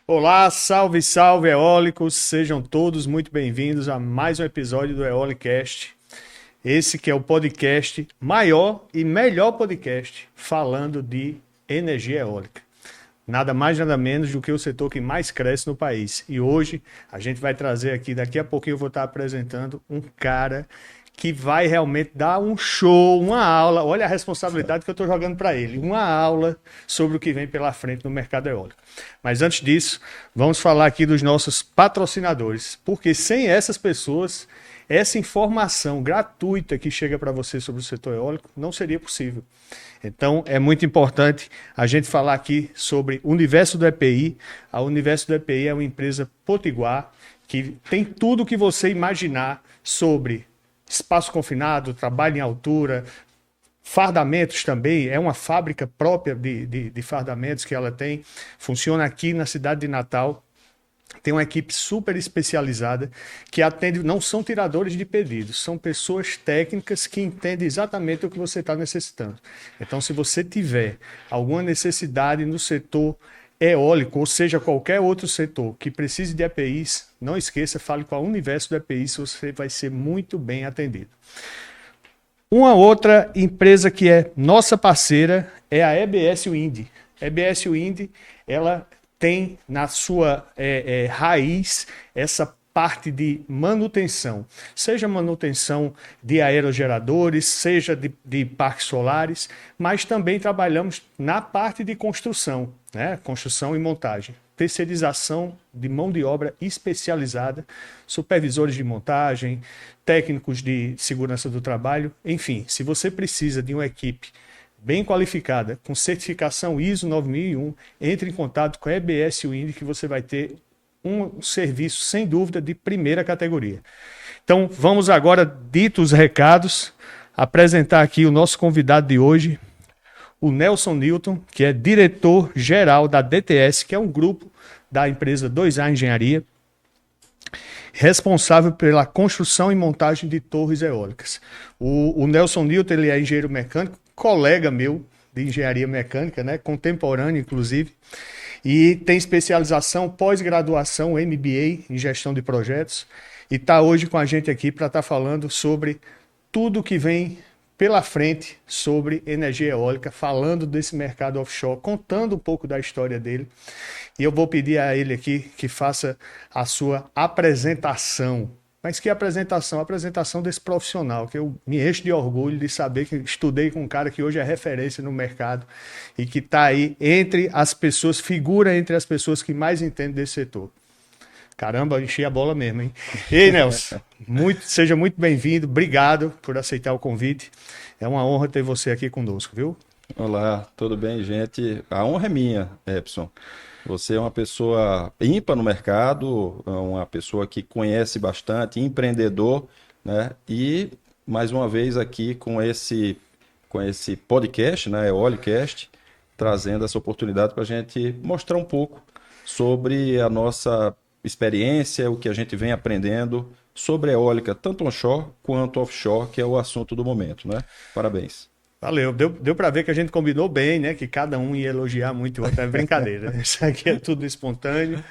Olá, salve, salve, eólicos! Sejam todos muito bem-vindos a mais um episódio do Eolicast. Esse que é o podcast maior e melhor podcast falando de energia eólica. Nada mais, nada menos do que o setor que mais cresce no país. E hoje a gente vai trazer aqui, daqui a pouquinho eu vou estar apresentando um cara que vai realmente dar um show, uma aula. Olha a responsabilidade que eu estou jogando para ele. Uma aula sobre o que vem pela frente no mercado eólico. Mas antes disso, vamos falar aqui dos nossos patrocinadores. Porque sem essas pessoas, essa informação gratuita que chega para você sobre o setor eólico não seria possível. Então, é muito importante a gente falar aqui sobre o Universo do EPI. A Universo do EPI é uma empresa potiguar que tem tudo o que você imaginar sobre espaço confinado, trabalho em altura, fardamentos também. É uma fábrica própria de fardamentos que ela tem. Funciona aqui na cidade de Natal. Tem uma equipe super especializada que atende, não são tiradores de pedidos, são pessoas técnicas que entendem exatamente o que você está necessitando. Então, se você tiver alguma necessidade no setor eólico, ou seja, qualquer outro setor que precise de EPIs, não esqueça, fale com a Universo do EPIs, você vai ser muito bem atendido. Uma outra empresa que é nossa parceira é a EBS Wind. A EBS Wind, ela tem na sua raiz essa parte de manutenção, seja manutenção de aerogeradores, seja de parques solares, mas também trabalhamos na parte de construção, né? Construção e montagem, terceirização de mão de obra especializada, supervisores de montagem, técnicos de segurança do trabalho, enfim, se você precisa de uma equipe bem qualificada, com certificação ISO 9001, entre em contato com a EBS Wind que você vai ter um serviço, sem dúvida, de primeira categoria. Então, vamos agora, dito os recados, apresentar aqui o nosso convidado de hoje, o Nelson Newton, que é diretor-geral da DTS, que é um grupo da empresa 2A Engenharia, responsável pela construção e montagem de torres eólicas. O Nelson Newton, ele é engenheiro mecânico, colega meu de engenharia mecânica, né, contemporâneo inclusive, e tem especialização pós-graduação MBA em gestão de projetos e está hoje com a gente aqui para estar falando sobre tudo que vem pela frente sobre energia eólica, falando desse mercado offshore, contando um pouco da história dele. E eu vou pedir a ele aqui que faça a sua apresentação. Mas que apresentação? A apresentação desse profissional, que eu me encho de orgulho de saber que estudei com um cara que hoje é referência no mercado e que está aí entre as pessoas, figura entre as pessoas que mais entendem desse setor. Caramba, enchi a bola mesmo, hein? Ei, Nelson, seja muito bem-vindo, obrigado por aceitar o convite. É uma honra ter você aqui conosco, viu? Olá, tudo bem, gente? A honra é minha, Epson. Você é uma pessoa ímpar no mercado, uma pessoa que conhece bastante, empreendedor, né? E mais uma vez aqui com esse podcast, né? Eolicast, trazendo essa oportunidade para a gente mostrar um pouco sobre a nossa experiência, o que a gente vem aprendendo sobre eólica, tanto onshore quanto offshore, que é o assunto do momento, né? Parabéns. Valeu, deu para ver que a gente combinou bem, né? Que cada um ia elogiar muito o outro, é brincadeira. Isso aqui é tudo espontâneo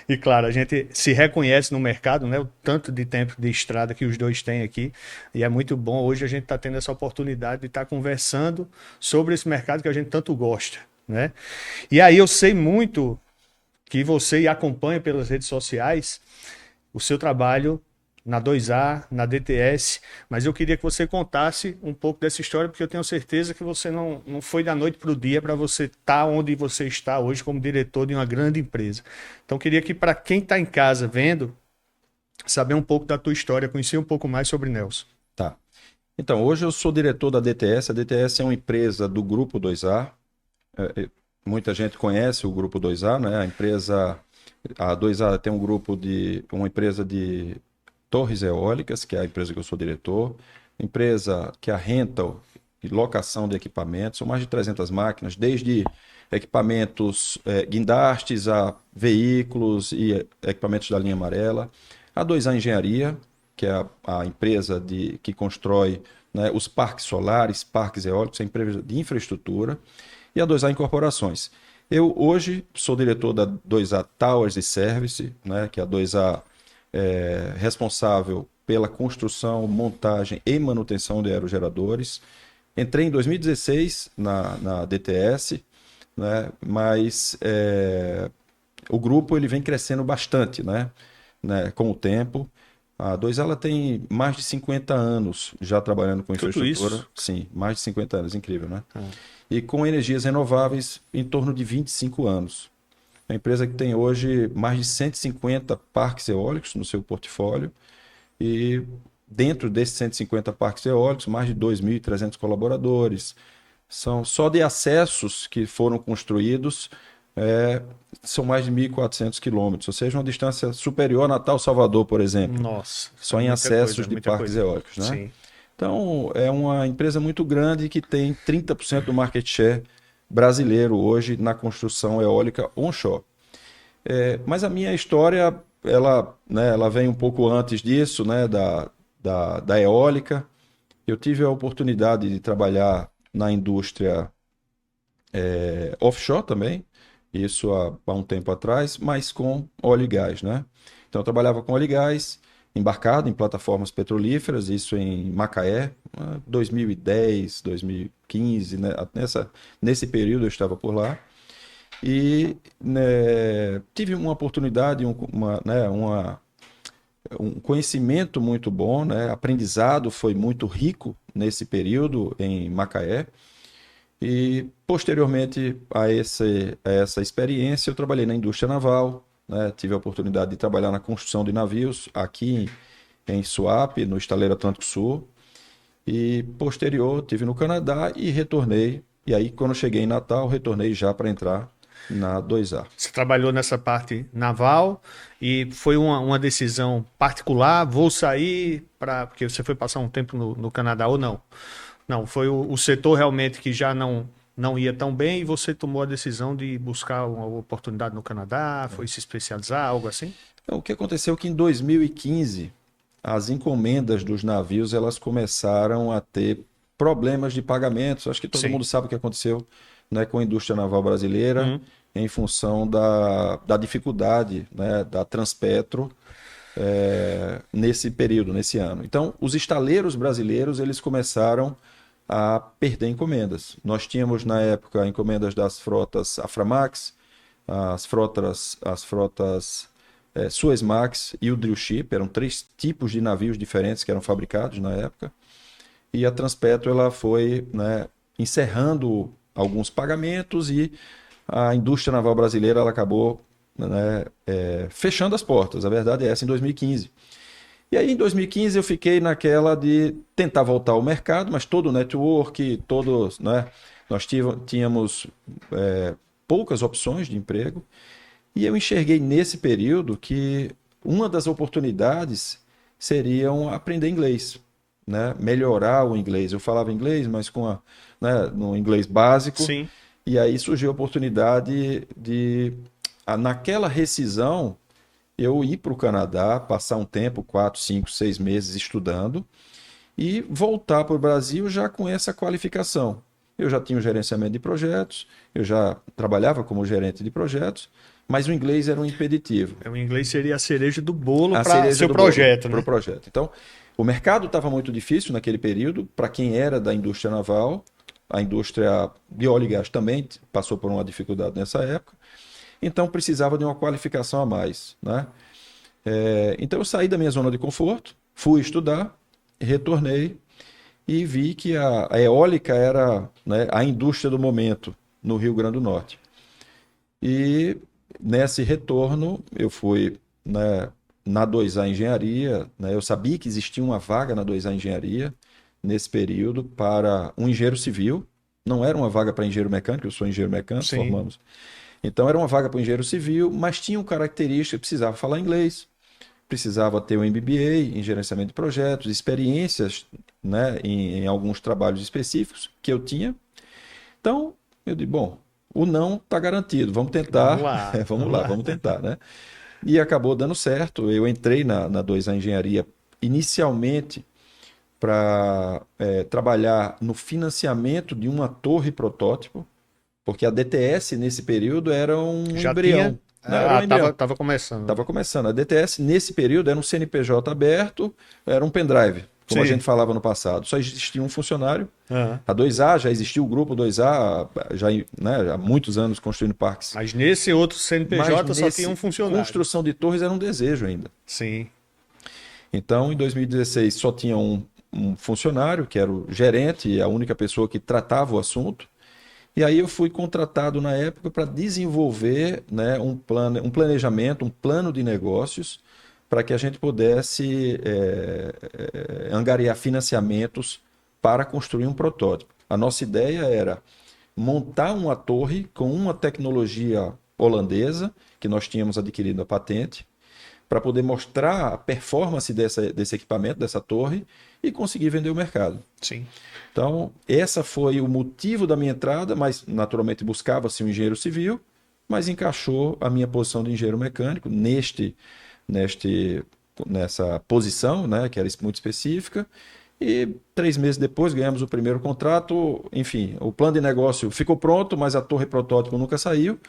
e, claro, a gente se reconhece no mercado, né? O tanto de tempo de estrada que os dois têm aqui e é muito bom. Hoje a gente está tendo essa oportunidade de estar conversando sobre esse mercado que a gente tanto gosta, né? E aí eu sei muito que você acompanha pelas redes sociais o seu trabalho na 2A, na DTS, mas eu queria que você contasse um pouco dessa história, porque eu tenho certeza que você não foi da noite para o dia para você estar onde você está hoje como diretor de uma grande empresa. Então, eu queria que para quem está em casa vendo, saber um pouco da tua história, conhecer um pouco mais sobre Nelson. Tá. Então, hoje eu sou diretor da DTS. A DTS é uma empresa do Grupo 2A. Muita gente conhece o Grupo 2A, né? A 2A tem uma empresa de torres eólicas, que é a empresa que eu sou diretor, empresa que é a rental e locação de equipamentos, são mais de 300 máquinas, desde equipamentos guindastes a veículos e equipamentos da linha amarela. A 2A Engenharia, que é a empresa que constrói, né, os parques solares, parques eólicos, é a empresa de infraestrutura, e a 2A Incorporações. Eu hoje sou diretor da 2A Towers e Service, né, que é a 2A responsável pela construção, montagem e manutenção de aerogeradores. Entrei em 2016 na DTS, né, mas o grupo ele vem crescendo bastante, né, com o tempo. A 2A ela tem mais de 50 anos já trabalhando com Tudo infraestrutura. isso? Sim, mais de 50 anos, incrível, né? Ah. E com energias renováveis em torno de 25 anos. É uma empresa que tem hoje mais de 150 parques eólicos no seu portfólio e dentro desses 150 parques eólicos, mais de 2.300 colaboradores. São só de acessos que foram construídos, são mais de 1.400 quilômetros, ou seja, uma distância superior a Natal-Salvador, por exemplo, Nossa, só é em muita acessos coisa, de muita parques coisa. eólicos, né? Sim. Então, é uma empresa muito grande que tem 30% do market share brasileiro hoje na construção eólica onshore. Mas a minha história, ela vem um pouco antes disso, né, da eólica. Eu tive a oportunidade de trabalhar na indústria offshore também, isso há um tempo atrás, mas com óleo e gás, né? Então eu trabalhava com óleo e gás, embarcado em plataformas petrolíferas, isso em Macaé, 2010, 2015, né? Nesse período eu estava por lá. E né, tive uma oportunidade, um conhecimento muito bom, né? Aprendizado foi muito rico nesse período em Macaé. E posteriormente a essa experiência, eu trabalhei na indústria naval, né? Tive a oportunidade de trabalhar na construção de navios aqui em Suape, no Estaleiro Atlântico Sul. E posterior, tive no Canadá e retornei. E aí, quando eu cheguei em Natal, retornei já para entrar na 2A. Você trabalhou nessa parte naval e foi uma decisão particular, vou sair para porque você foi passar um tempo no Canadá ou não? Não, foi o setor realmente que já não ia tão bem e você tomou a decisão de buscar uma oportunidade no Canadá, foi se especializar, algo assim? Então, o que aconteceu é que em 2015, as encomendas dos navios elas começaram a ter problemas de pagamentos. Acho que todo Sim. mundo sabe o que aconteceu, né, com a indústria naval brasileira, Uhum. em função da dificuldade, né, da Transpetro nesse período, nesse ano. Então, os estaleiros brasileiros eles começaram a perder encomendas. Nós tínhamos na época encomendas das frotas Aframax, as frotas Suezmax e o Drillship, eram três tipos de navios diferentes que eram fabricados na época. E a Transpetro ela foi, né, encerrando alguns pagamentos e a indústria naval brasileira ela acabou, né, fechando as portas. A verdade é essa, em 2015. E aí, em 2015, eu fiquei naquela de tentar voltar ao mercado, mas todo o network, todos, né, nós tínhamos poucas opções de emprego. E eu enxerguei nesse período que uma das oportunidades seriam aprender inglês, né, melhorar o inglês. Eu falava inglês, mas no inglês básico. Sim. E aí surgiu a oportunidade naquela rescisão, eu ir para o Canadá, passar um tempo, 4, 5, 6 meses estudando, e voltar para o Brasil já com essa qualificação. Eu já tinha o gerenciamento de projetos, eu já trabalhava como gerente de projetos, mas o inglês era um impeditivo. O inglês seria a cereja do bolo A para cereja seu do projeto, bolo para né? o projeto. Então, o mercado estava muito difícil naquele período, para quem era da indústria naval, a indústria de óleo e gás também passou por uma dificuldade nessa época, então precisava de uma qualificação a mais, né? Então eu saí da minha zona de conforto, fui estudar, retornei e vi que a eólica era, né, a indústria do momento no Rio Grande do Norte. E nesse retorno eu fui, né, na 2A Engenharia, né, eu sabia que existia uma vaga na 2A Engenharia nesse período para um engenheiro civil, não era uma vaga para engenheiro mecânico, eu sou engenheiro mecânico, Sim. formamos. Então era uma vaga para engenheiro civil, mas tinha uma característica, precisava falar inglês, precisava ter um MBA em gerenciamento de projetos, experiências, né, em alguns trabalhos específicos que eu tinha. Então, eu disse, bom, o não está garantido, vamos tentar, Vamos lá, vamos lá, vamos tentar, né? E acabou dando certo. Eu entrei na 2A Engenharia inicialmente para trabalhar no financiamento de uma torre protótipo, Porque a DTS, nesse período, era um Já embrião. tinha? Não, era um embrião. Tava começando. Estava começando. A DTS, nesse período, era um CNPJ aberto, era um pendrive, como a Sim. gente falava no passado. Só existia um funcionário. Aham. A 2A, já existia o grupo 2A, já, né, há muitos anos construindo parques. Mas nesse outro CNPJ Mas só nesse tinha um funcionário. construção de torres era um desejo ainda. Sim. Então, em 2016, só tinha um funcionário, que era o gerente e a única pessoa que tratava o assunto. E aí eu fui contratado na época para desenvolver, né, um planejamento, um plano de negócios para que a gente pudesse angariar financiamentos para construir um protótipo. A nossa ideia era montar uma torre com uma tecnologia holandesa, que nós tínhamos adquirido a patente, para poder mostrar a performance desse equipamento, dessa torre, e conseguir vender o mercado. Sim. Então, essa foi o motivo da minha entrada, mas naturalmente buscava-se um engenheiro civil, mas encaixou a minha posição de engenheiro mecânico nessa posição, né, que era muito específica. E 3 meses depois ganhamos o primeiro contrato. Enfim, o plano de negócio ficou pronto, mas a torre protótipo nunca saiu.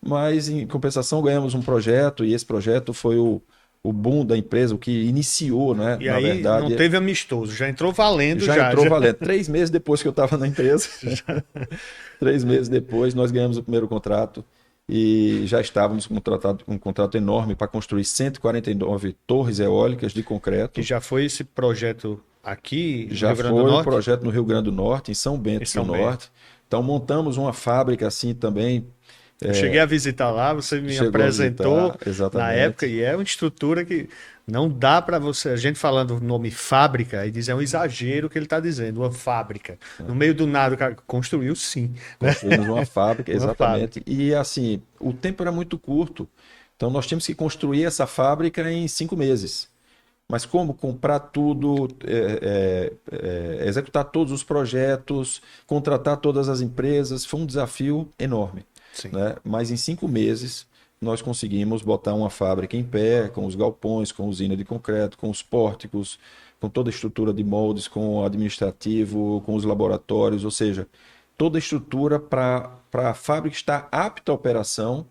Mas, em compensação, ganhamos um projeto, e esse projeto foi o boom da empresa, o que iniciou, né? E na aí verdade, não teve amistoso, já entrou valendo. já entrou valendo. 3 meses depois que eu estava na empresa, 3 meses depois, nós ganhamos o primeiro contrato e já estávamos com um contrato enorme para construir 149 torres eólicas de concreto. Que já foi esse projeto aqui no Já Rio Grande do foi um Norte? projeto no Rio Grande do Norte, em São Bento do Norte. Então, montamos uma fábrica assim também. Eu cheguei a visitar lá, você me Chegou a apresentou visitar, exatamente. na época, e é uma estrutura que não dá para você. A gente falando o nome fábrica, aí diz é um exagero que ele está dizendo, uma fábrica. No meio do nada, o cara construiu sim. Né? Construímos uma fábrica, Uma exatamente. E assim, o tempo era muito curto. Então, nós tínhamos que construir essa fábrica em 5 meses. Mas como comprar tudo, executar todos os projetos, contratar todas as empresas, foi um desafio enorme. Sim. Né? Mas em 5 meses nós conseguimos botar uma fábrica em pé, com os galpões, com usina de concreto, com os pórticos, com toda a estrutura de moldes, com o administrativo, com os laboratórios, ou seja, toda a estrutura para a fábrica estar apta à operação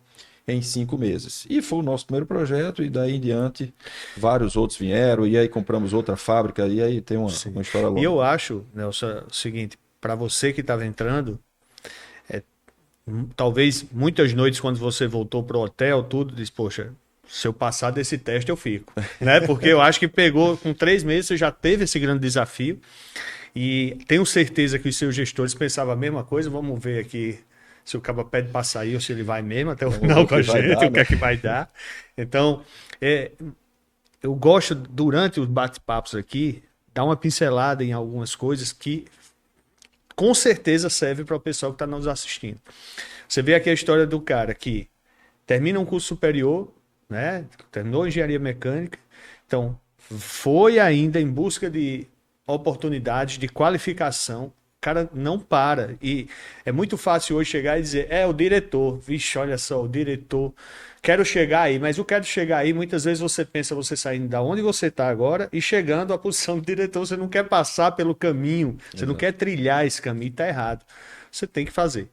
em 5 meses. E foi o nosso primeiro projeto, e daí em diante vários outros vieram, e aí compramos outra fábrica, e aí tem uma história longa. E eu acho, Nelson, o seguinte, para você que estava entrando, talvez muitas noites quando você voltou pro hotel, tudo, diz, poxa, se eu passar desse teste eu fico, né? Porque eu acho que pegou, com 3 meses você já teve esse grande desafio, e tenho certeza que os seus gestores pensavam a mesma coisa. Vamos ver aqui se o cara pede para sair ou se ele vai mesmo até o final com a gente, o que é que vai dar. Então, eu gosto, durante os bate-papos aqui, dar uma pincelada em algumas coisas que com certeza serve para o pessoal que está nos assistindo. Você vê aqui a história do cara que termina um curso superior, né? Terminou engenharia mecânica, então foi ainda em busca de oportunidades de qualificação. O cara não para. E é muito fácil hoje chegar e dizer, o diretor, vixe, olha só, o diretor, quero chegar aí, mas o quero chegar aí, muitas vezes você pensa você saindo da onde você está agora e chegando à posição de diretor, você não quer passar pelo caminho, você não quer trilhar esse caminho, está errado. Você tem que fazer.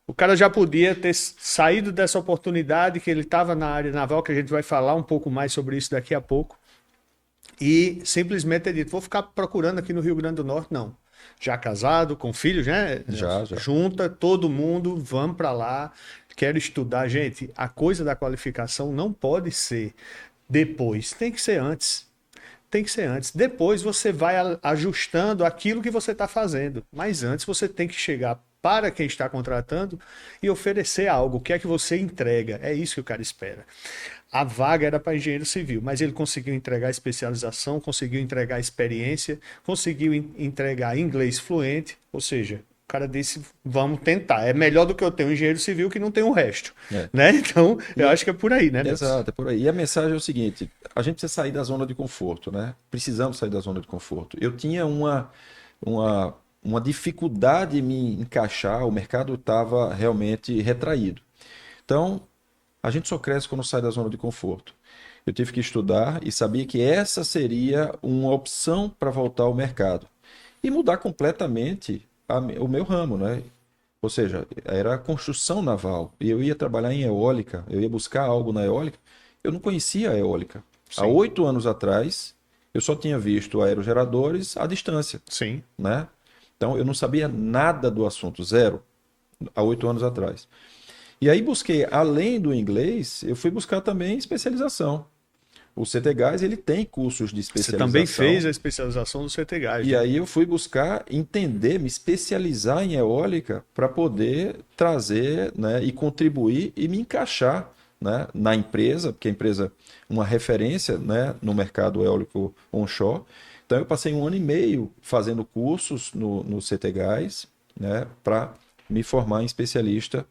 O cara já podia ter saído dessa oportunidade, que ele estava na área naval, que a gente vai falar um pouco mais sobre isso daqui a pouco, e simplesmente ter dito, vou ficar procurando aqui no Rio Grande do Norte, não. Já casado, com filhos, né? Já. Junta todo mundo, vamos para lá, quero estudar. Gente, a coisa da qualificação não pode ser depois, tem que ser antes. Tem que ser antes. Depois você vai ajustando aquilo que você está fazendo. Mas antes você tem que chegar para quem está contratando e oferecer algo. O que é que você entrega? É isso que o cara espera. A vaga era para engenheiro civil, mas ele conseguiu entregar especialização, conseguiu entregar experiência, conseguiu entregar inglês fluente, ou seja, o cara disse, vamos tentar. É melhor do que eu ter um engenheiro civil que não tem o resto. Né? Então, eu acho que é por aí, né? Exato, é por aí. E a mensagem é o seguinte, a gente precisa sair da zona de conforto, né? Precisamos sair da zona de conforto. Eu tinha uma dificuldade em me encaixar, o mercado estava realmente retraído. Então, a gente só cresce quando sai da zona de conforto. Eu tive que estudar e sabia que essa seria uma opção para voltar ao mercado. E mudar completamente o meu ramo, né? Ou seja, era a construção naval. E eu ia trabalhar em eólica, eu ia buscar algo na eólica. Eu não conhecia a eólica. Há Sim, 8 anos atrás, eu só tinha visto aerogeradores à distância, sim. né? Então, eu não sabia nada do assunto, zero, há 8 anos atrás. E aí busquei, além do inglês, eu fui buscar também especialização. O CTGAS, ele tem cursos de Você também fez especialização. a especialização do CTGAS, E né? aí eu fui buscar entender, me especializar em eólica para poder trazer, né, e contribuir e me encaixar, né, na empresa, porque a empresa é uma referência, né, no mercado eólico onshore. Então eu passei 1 ano e meio fazendo cursos no CTGAS, né, para me formar em especialista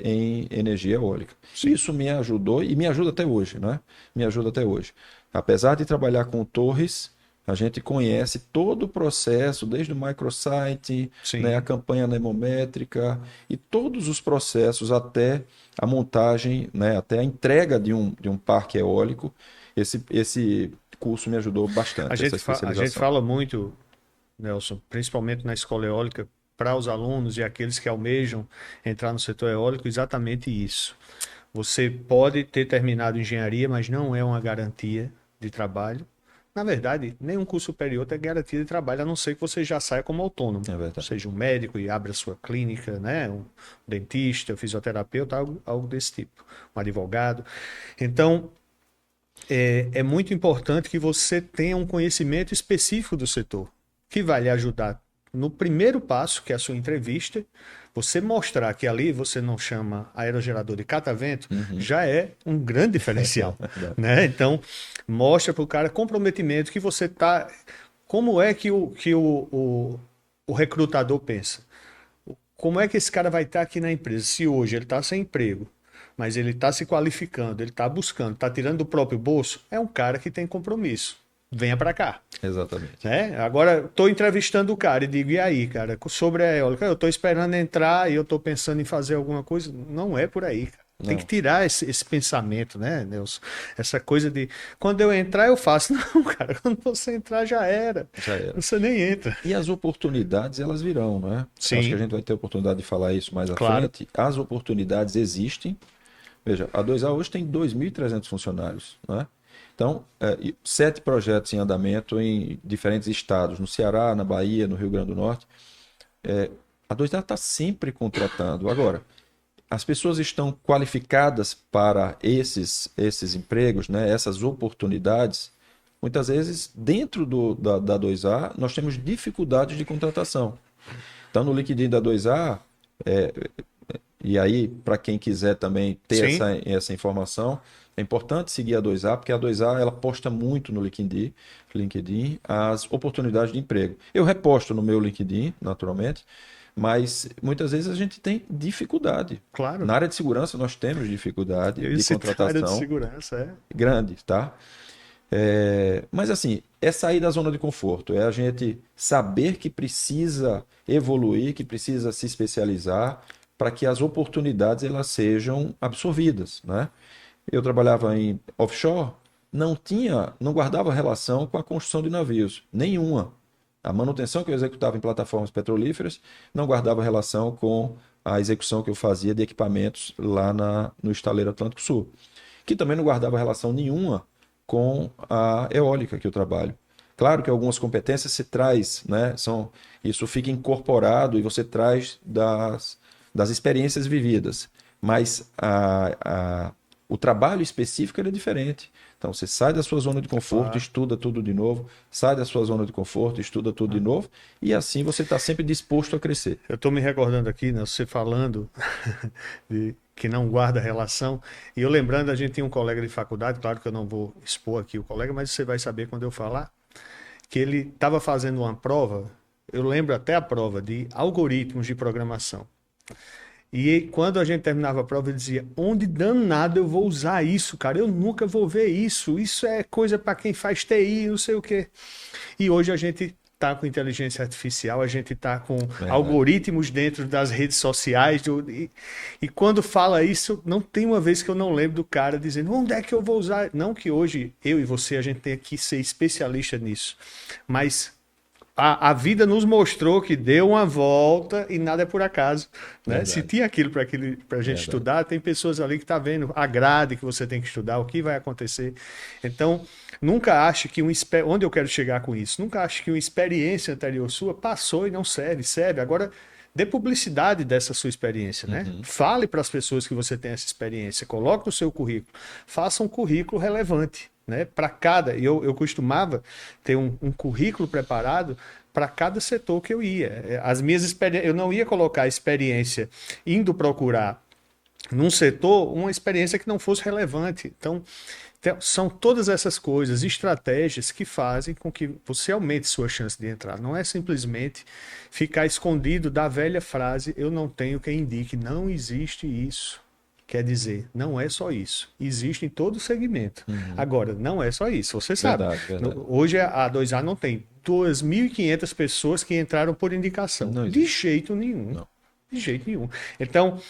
em energia eólica. Sim. Isso me ajudou e me ajuda até hoje, né? Me ajuda até hoje. Apesar de trabalhar com torres, a gente conhece todo o processo, desde o microsite, né, a Sim. campanha anemométrica e todos os processos até a montagem, né, até a entrega de um parque eólico. Esse curso me ajudou bastante, essa A gente especialização. fala muito, Nelson, principalmente na escola eólica, para os alunos e aqueles que almejam entrar no setor eólico, exatamente isso. Você pode ter terminado engenharia, mas não é uma garantia de trabalho. Na verdade, nenhum curso superior tem garantia de trabalho, a não ser que você já saia como autônomo. É verdade. Seja um médico e abra sua clínica, né? Um dentista, fisioterapeuta, algo desse tipo. Um advogado. Então, é muito importante que você tenha um conhecimento específico do setor, que vai lhe ajudar no primeiro passo, que é a sua entrevista. Você mostrar que ali você não chama aerogerador de catavento, Uhum. já é um grande diferencial, Verdade. né? Então, mostra para o cara comprometimento que você está. Como é que o recrutador pensa? Como é que esse cara vai estar aqui na empresa? Se hoje ele está sem emprego, mas ele está se qualificando, ele está buscando, está tirando do próprio bolso, é um cara que tem compromisso. Venha para cá. Exatamente. Né? Agora, estou entrevistando o cara e digo, e aí, cara, sobre a eólica, eu estou esperando entrar e eu estou pensando em fazer alguma coisa. Não é por aí, cara. Tem que Não, tirar esse pensamento, né, Nelson? Essa coisa de quando eu entrar, eu faço. Não, cara, quando você entrar, já era. já era. Você nem entra. E as oportunidades, elas virão, né? Eu acho que a Sim, gente vai ter oportunidade de falar isso mais à claro. frente. As oportunidades existem. Veja, a 2A hoje tem 2.300 funcionários, né? Então, 7 projetos em andamento em diferentes estados, no Ceará, na Bahia, no Rio Grande do Norte. A 2A está sempre contratando. Agora, as pessoas estão qualificadas para esses empregos, né? Essas oportunidades. Muitas vezes, dentro da 2A, nós temos dificuldades de contratação. Então, no LinkedIn da 2A, e aí, para quem quiser também ter Sim, essa informação, é importante seguir a 2A, porque a 2A ela posta muito no LinkedIn as oportunidades de emprego. Eu reposto no meu LinkedIn, naturalmente, mas muitas vezes a gente tem dificuldade. claro. Na área de segurança, nós temos dificuldade Eu ia de citar a área de contratação segurança, é. grande, tá? Mas assim, é sair da zona de conforto, é a gente saber que precisa evoluir, que precisa se especializar para que as oportunidades elas sejam absorvidas, né? Eu trabalhava em offshore, não guardava relação com a construção de navios, nenhuma. A manutenção que eu executava em plataformas petrolíferas não guardava relação com a execução que eu fazia de equipamentos lá no estaleiro Atlântico Sul, que também não guardava relação nenhuma com a eólica que eu trabalho. Claro que algumas competências se traz, né? Isso fica incorporado e você traz das experiências vividas, mas o trabalho específico ele é diferente. Então você sai da sua zona de conforto, Claro. estuda tudo de novo, sai da sua zona de conforto, estuda tudo de novo, e assim você está sempre disposto a crescer. Eu estou me recordando aqui, né, você falando de que não guarda relação, e eu lembrando, a gente tinha um colega de faculdade, claro que eu não vou expor aqui o colega, mas você vai saber quando eu falar, que ele estava fazendo uma prova, eu lembro até a prova de algoritmos de programação. E quando a gente terminava a prova, ele dizia: onde danado eu vou usar isso, cara? Eu nunca vou ver isso. Isso é coisa para quem faz TI, não sei o quê. E hoje a gente está com inteligência artificial, a gente está com Verdade. algoritmos dentro das redes sociais. E quando fala isso, não tem uma vez que eu não lembro do cara dizendo: onde é que eu vou usar? Não que hoje eu e você a gente tenha que ser especialista nisso, mas a vida nos mostrou que deu uma volta e nada é por acaso, né? Se tinha aquilo para a gente estudar, tem pessoas ali que estão vendo a grade que você tem que estudar, o que vai acontecer. Então, nunca ache que onde eu quero chegar com isso? Nunca ache que uma experiência anterior sua passou e não serve. Serve. Agora, dê publicidade dessa sua experiência, né? Fale para as pessoas que você tem essa experiência, coloque no seu currículo, faça um currículo relevante. Né, para cada, eu costumava ter um currículo preparado para cada setor que eu ia. As minhas experiências, eu não ia colocar a experiência indo procurar num setor uma experiência que não fosse relevante. Então, são todas essas coisas, estratégias que fazem com que você aumente sua chance de entrar. Não é simplesmente ficar escondido da velha frase, eu não tenho quem indique. Não existe isso. Quer dizer, não é só isso. Existe em todo segmento. Agora, não é só isso. Você sabe. Verdade. Hoje a 2A não tem 2.500 pessoas que entraram por indicação. De jeito nenhum. Não. De jeito nenhum. Então,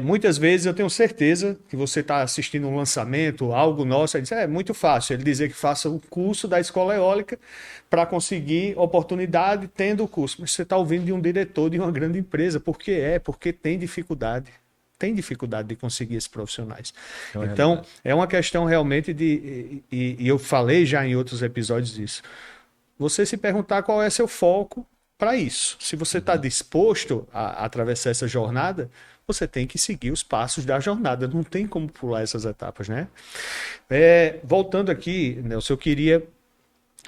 muitas vezes eu tenho certeza que você está assistindo um lançamento, algo nosso, aí diz, é muito fácil ele dizer que faça o curso da escola eólica para conseguir oportunidade tendo o curso. Mas você está ouvindo de um diretor de uma grande empresa. Por que é? Porque tem dificuldade. Tem dificuldade de conseguir esses profissionais. Então, é uma questão realmente de... E eu falei já em outros episódios disso. Você se perguntar qual é seu foco para isso. Se você está disposto a atravessar essa jornada, você tem que seguir os passos da jornada. Não tem como pular essas etapas, né? Voltando aqui, Nelson, eu queria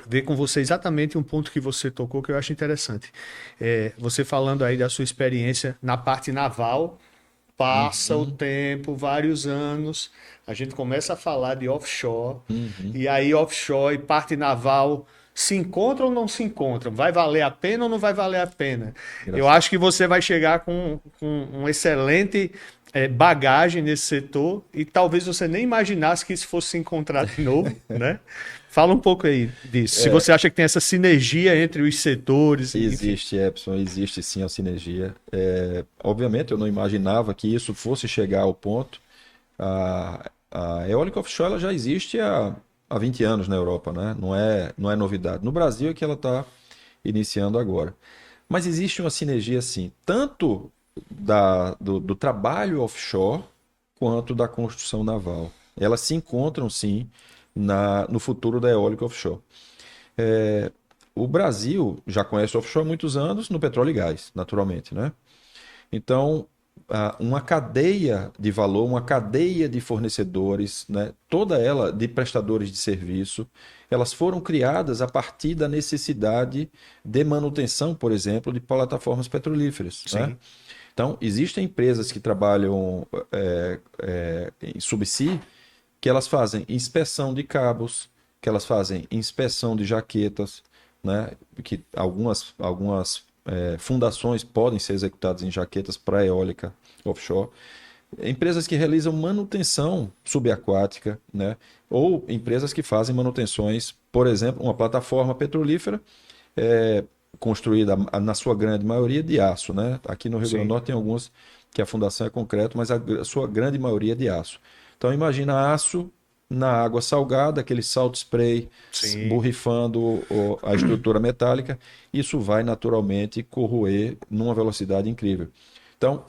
ver com você exatamente um ponto que você tocou que eu acho interessante. Você falando aí da sua experiência na parte naval. Passa o tempo, vários anos, a gente começa a falar de offshore, e aí offshore e parte naval se encontram ou não se encontram? Vai valer a pena ou não vai valer a pena? Eu acho que você vai chegar com um excelente bagagem nesse setor e talvez você nem imaginasse que isso fosse se encontrar de novo, né? Fala um pouco aí disso. Se você acha que tem essa sinergia entre os setores. Existe, Epson, existe sim a sinergia. Obviamente, eu não imaginava que isso fosse chegar ao ponto. A eólica offshore ela já existe há 20 anos na Europa, né? Não é novidade. No Brasil é que ela está iniciando agora. Mas existe uma sinergia, sim, tanto do trabalho offshore quanto da construção naval. Elas se encontram, sim, no futuro da eólica offshore. O Brasil já conhece o offshore há muitos anos no petróleo e gás, naturalmente, né? Então, uma cadeia de valor, uma cadeia de fornecedores, né? Toda ela de prestadores de serviço, elas foram criadas a partir da necessidade de manutenção, por exemplo, de plataformas petrolíferas, né? Então, existem empresas que trabalham em subsea, que elas fazem inspeção de cabos, que elas fazem inspeção de jaquetas, né? Que algumas fundações podem ser executadas em jaquetas para eólica offshore. Empresas que realizam manutenção subaquática, né? Ou empresas que fazem manutenções, por exemplo, uma plataforma petrolífera construída, na sua grande maioria, de aço, né? Aqui no Rio Grande do Norte tem algumas que a fundação é concreto, mas a sua grande maioria é de aço. Então imagina aço na água salgada, aquele salt spray borrifando a estrutura metálica, isso vai naturalmente corroer numa velocidade incrível. Então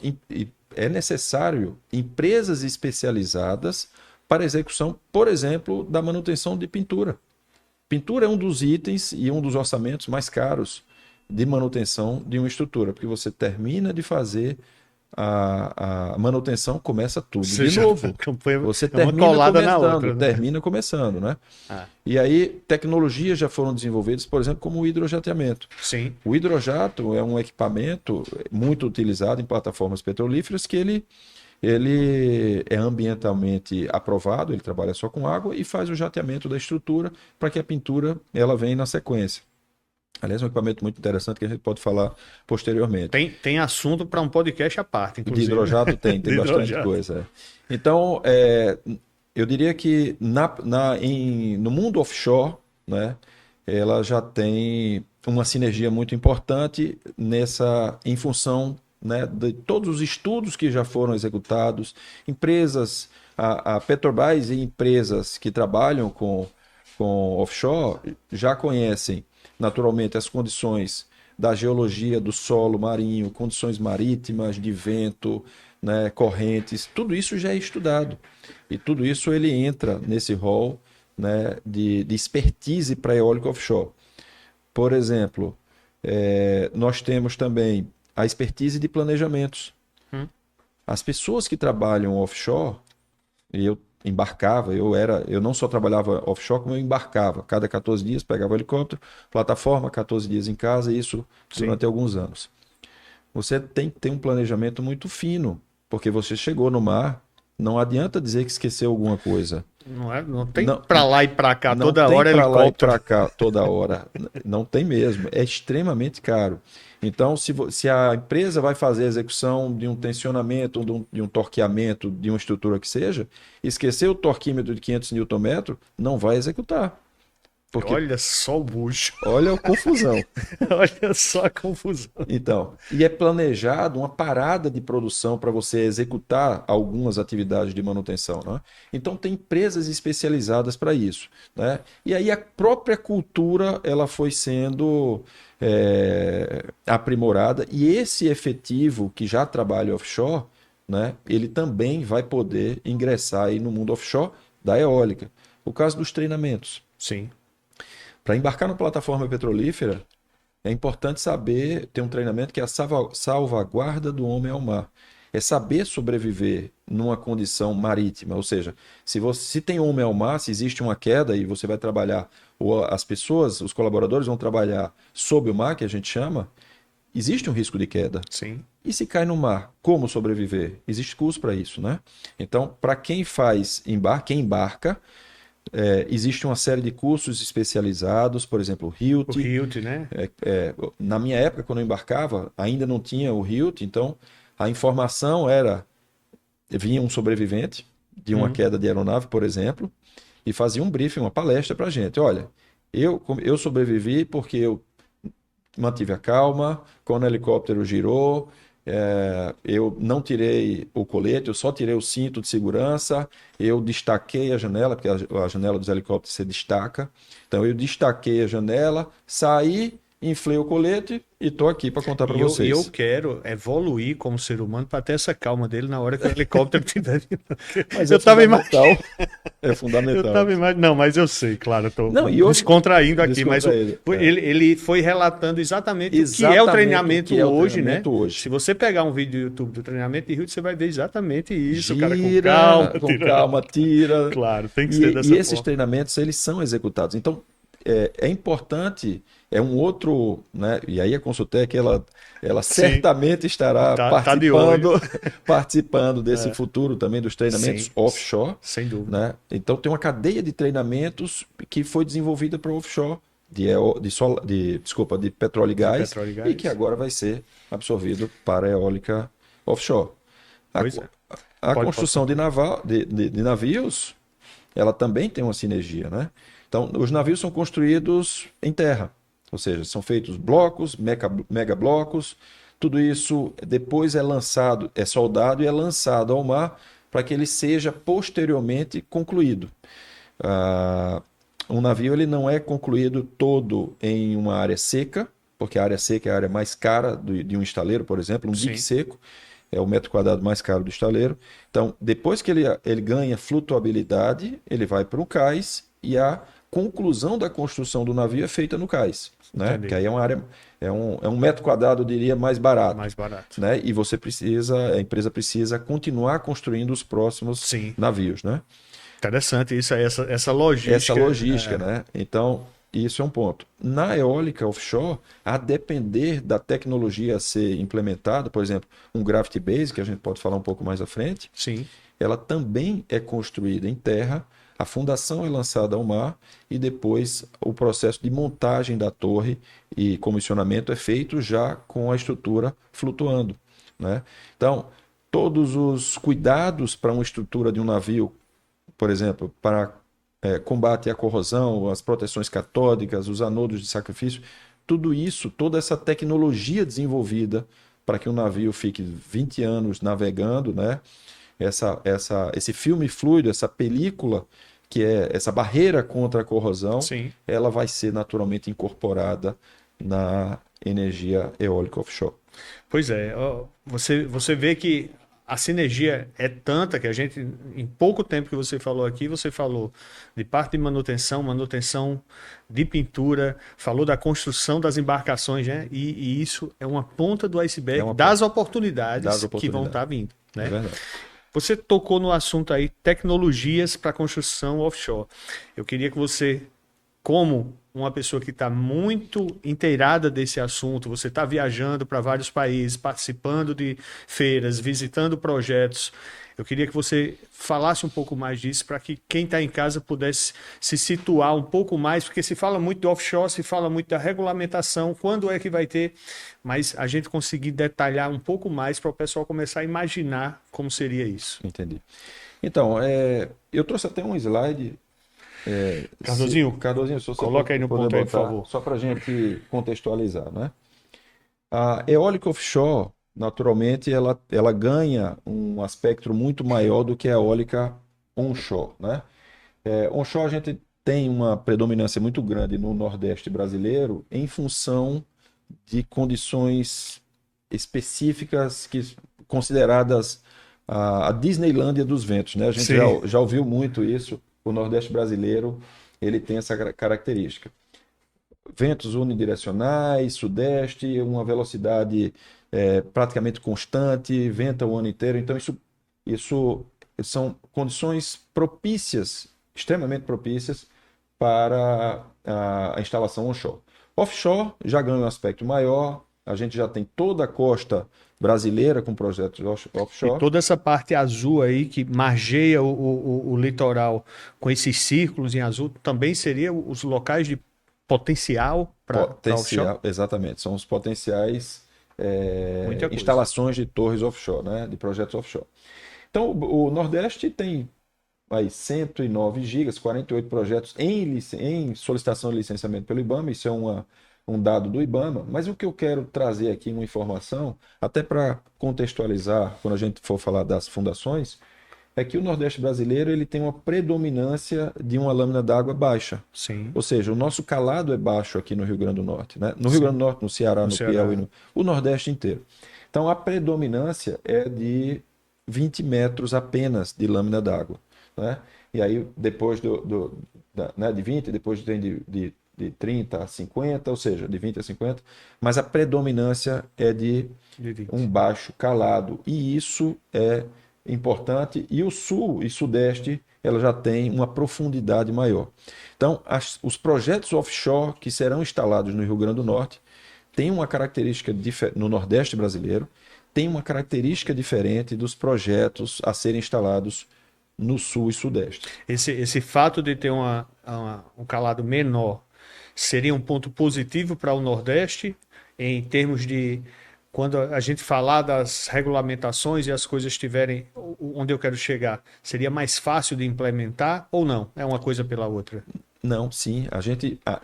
é necessário empresas especializadas para a execução, por exemplo, da manutenção de pintura. Pintura é um dos itens e um dos orçamentos mais caros de manutenção de uma estrutura, porque você termina de fazer a manutenção, começa tudo de novo. Você termina começando, né? E aí tecnologias já foram desenvolvidas, por exemplo, como o hidrojateamento. Sim. O hidrojato é um equipamento muito utilizado em plataformas petrolíferas que ele é ambientalmente aprovado, ele trabalha só com água e faz o jateamento da estrutura para que a pintura ela venha na sequência. Aliás, é um equipamento muito interessante que a gente pode falar posteriormente. Tem assunto para um podcast à parte, inclusive. De hidrojato tem bastante coisa. Então, eu diria que no mundo offshore, né, ela já tem uma sinergia muito importante em função, né, de todos os estudos que já foram executados, empresas, a Petrobras e empresas que trabalham com offshore já conhecem naturalmente, as condições da geologia do solo marinho, condições marítimas, de vento, né, correntes, tudo isso já é estudado. E tudo isso ele entra nesse rol, né, de expertise para eólica offshore. Por exemplo, nós temos também a expertise de planejamentos. As pessoas que trabalham offshore, e eu embarcava, eu não só trabalhava offshore, como eu embarcava. Cada 14 dias pegava o helicóptero, plataforma, 14 dias em casa, e isso durante alguns anos. Você tem que ter um planejamento muito fino, porque você chegou no mar, não adianta dizer que esqueceu alguma coisa. Não tem para lá e para cá toda hora helicóptero. Não tem para lá e para cá toda hora. Não tem mesmo. É extremamente caro. Então, se a empresa vai fazer a execução de um tensionamento, de um torqueamento, de uma estrutura que seja, esquecer o torquímetro de 500 Nm, não vai executar. Porque... Olha só o bucho. Olha a confusão. Olha só a confusão. Então, e é planejado uma parada de produção para você executar algumas atividades de manutenção, né? Então, tem empresas especializadas para isso, né? E aí a própria cultura ela foi sendo aprimorada, e esse efetivo que já trabalha offshore, né, ele também vai poder ingressar aí no mundo offshore da eólica. O caso dos treinamentos. Sim. Para embarcar na plataforma petrolífera, é importante saber, ter um treinamento que é a salvaguarda do homem ao mar. É saber sobreviver numa condição marítima, ou seja, se tem homem ao mar, se existe uma queda e você vai trabalhar, ou as pessoas, os colaboradores vão trabalhar sob o mar, que a gente chama, existe um risco de queda. Sim. E se cai no mar, como sobreviver? Existe custo para isso, né? Então, para quem quem embarca, existe uma série de cursos especializados, por exemplo, o HILT. O HILT, né? Na minha época, quando eu embarcava, ainda não tinha o HILT, então a informação vinha um sobrevivente de uma queda de aeronave, por exemplo, e fazia um briefing, uma palestra para a gente. Olha, eu sobrevivi porque eu mantive a calma, quando o helicóptero girou, eu não tirei o colete, eu só tirei o cinto de segurança, eu destaquei a janela, porque a janela dos helicópteros se destaca. Então eu destaquei a janela, saí, inflei o colete e estou aqui para contar para vocês. Eu quero evoluir como ser humano para ter essa calma dele na hora que o helicóptero estiver vindo. Mas eu estava imaginando. É fundamental. Eu tava imaginando. Não, mas eu sei, claro, eu estou descontraindo aqui, mas ele foi relatando exatamente o que é o treinamento hoje, né? Se você pegar um vídeo do YouTube do treinamento de HILT, você vai ver exatamente isso. Gira, o cara com calma, tira. Claro, tem que ser dessa forma. E esses treinamentos, eles são executados. Então, é importante, é um outro, né? E aí a Consultec, ela certamente estará participando desse futuro também dos treinamentos offshore. Sem dúvida. Né? Então tem uma cadeia de treinamentos que foi desenvolvida para offshore, de petróleo e gás, e que agora vai ser absorvido para a eólica offshore. A construção de navios, ela também tem uma sinergia, né? Então, os navios são construídos em terra, ou seja, são feitos blocos, mega blocos, tudo isso depois é lançado, é soldado e é lançado ao mar para que ele seja posteriormente concluído. Um navio ele não é concluído todo em uma área seca, porque a área seca é a área mais cara de um estaleiro, por exemplo, um dique seco é o metro quadrado mais caro do estaleiro. Então, depois que ele ganha flutuabilidade, ele vai para o cais e a conclusão da construção do navio é feita no cais, né? Que aí é uma área, é um metro quadrado, eu diria, mais barato. Mais barato. Né? E a empresa precisa continuar construindo os próximos navios, né? Interessante isso aí, essa logística. Essa logística, né? Então, isso é um ponto. Na eólica offshore, a depender da tecnologia a ser implementada, por exemplo, um gravity base, que a gente pode falar um pouco mais à frente, ela também é construída em terra. A fundação é lançada ao mar e depois o processo de montagem da torre e comissionamento é feito já com a estrutura flutuando, né? Então, todos os cuidados para uma estrutura de um navio, por exemplo, para combate à corrosão, as proteções catódicas, os anodos de sacrifício, tudo isso, toda essa tecnologia desenvolvida para que um navio fique 20 anos navegando, né? Esse filme fluido, essa película que é essa barreira contra a corrosão, Sim. ela vai ser naturalmente incorporada na energia eólica offshore. Pois é, você vê que a sinergia é tanta que a gente, em pouco tempo que você falou aqui, você falou de parte de manutenção, manutenção de pintura, falou da construção das embarcações, né? E isso é uma ponta do É iceberg uma das das oportunidades que vão oportunidades. estar vindo, É né? verdade. Você tocou no assunto aí, tecnologias para construção offshore. Eu queria que você, como uma pessoa que está muito inteirada desse assunto, você está viajando para vários países, participando de feiras, visitando projetos. Eu queria que você falasse um pouco mais disso para que quem está em casa pudesse se situar um pouco mais, porque se fala muito do offshore, se fala muito da regulamentação, quando é que vai ter, mas a gente conseguir detalhar um pouco mais para o pessoal começar a imaginar como seria isso. Entendi. Então, eu trouxe até um slide. Cardozinho, Cardozinho, se você coloca aí no puder ponto aí, por botar, favor. só para a gente contextualizar, né? A eólica offshore, naturalmente, ela ganha um aspecto muito maior do que a eólica onshore, né? Onshore a gente tem uma predominância muito grande no Nordeste brasileiro em função de condições específicas consideradas a Disneylândia dos ventos, né? A gente Sim. já ouviu muito isso. O Nordeste brasileiro ele tem essa característica. Ventos unidirecionais, sudeste, uma velocidade praticamente constante, venta o ano inteiro. Então, isso são condições propícias, extremamente propícias para a instalação onshore. Offshore já ganha um aspecto maior, a gente já tem toda a costa brasileira com projetos E offshore. toda essa parte azul aí que margeia o litoral com esses círculos em azul também seria os locais de potencial para offshore? Potencial, exatamente, são os potenciais Muita coisa. instalações de torres offshore, né, de projetos offshore. Então, o Nordeste tem aí 109 gigas, 48 projetos em solicitação de licenciamento pelo IBAMA, isso é um dado do IBAMA, mas o que eu quero trazer aqui, uma informação, até para contextualizar, quando a gente for falar das fundações, é que o Nordeste brasileiro ele tem uma predominância de uma lâmina d'água baixa. Sim, Ou seja, o nosso calado é baixo aqui no Rio Grande do Norte, né? No Rio sim. Grande do Norte, no Ceará, No no Ceará. Piauí, o Nordeste inteiro. Então, a predominância é de 20 metros apenas de lâmina d'água, né? E aí, depois de 20, depois tem de 30 a 50, ou seja, de 20 a 50, mas a predominância é de De 20. um baixo calado, e isso é importante, e o sul e sudeste ela já tem uma profundidade maior. Então, os projetos offshore que serão instalados no Rio Grande do Norte têm uma característica no Nordeste brasileiro, tem uma característica diferente dos projetos a serem instalados no sul e sudeste. Esse fato de ter um calado menor seria um ponto positivo para o Nordeste em termos de quando a gente falar das regulamentações e as coisas estiverem onde eu quero chegar, seria mais fácil de implementar ou não? É uma coisa pela outra? Não, sim,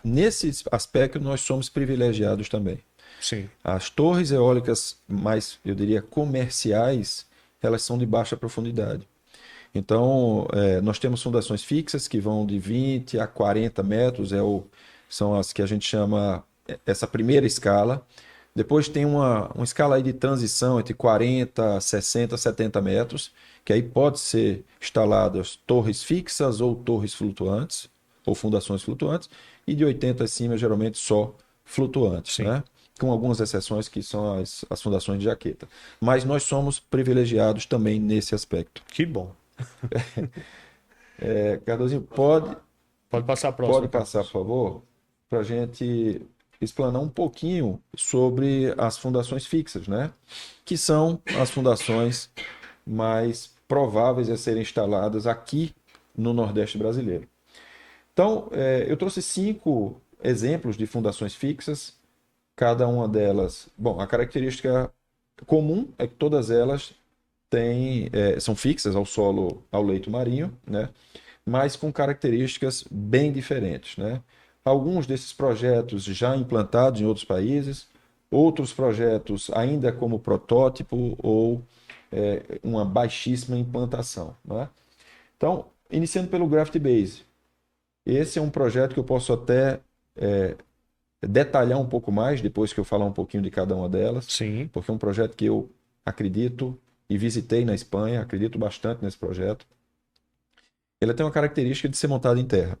nesse aspecto nós somos privilegiados também. Sim. As torres eólicas mais, eu diria, comerciais, elas são de baixa profundidade. Então, nós temos fundações fixas que vão de 20 a 40 metros, são as que a gente chama essa primeira escala. Depois tem uma escala aí de transição entre 40, 60, 70 metros, que aí pode ser instaladas torres fixas ou torres flutuantes, ou fundações flutuantes, e de 80 acima, geralmente só flutuantes, Sim. né? Com algumas exceções que são as fundações de jaqueta. Mas nós somos privilegiados também nesse aspecto. Que bom. Cardozinho, Pode passar a próxima. pode passar, por favor, para a gente explanar um pouquinho sobre as fundações fixas, né? Que são as fundações mais prováveis a serem instaladas aqui no Nordeste brasileiro. Então, eu trouxe 5 exemplos de fundações fixas, cada uma delas. Bom, a característica comum é que todas elas são fixas ao solo, ao leito marinho, né? Mas com características bem diferentes, né? Alguns desses projetos já implantados em outros países, outros projetos ainda como protótipo ou uma baixíssima implantação, né? Então, iniciando pelo Graphite Base. Esse é um projeto que eu posso até detalhar um pouco mais depois que eu falar um pouquinho de cada uma delas. Sim. Porque é um projeto que eu acredito e visitei na Espanha, acredito bastante nesse projeto. Ele tem uma característica de ser montado em terra.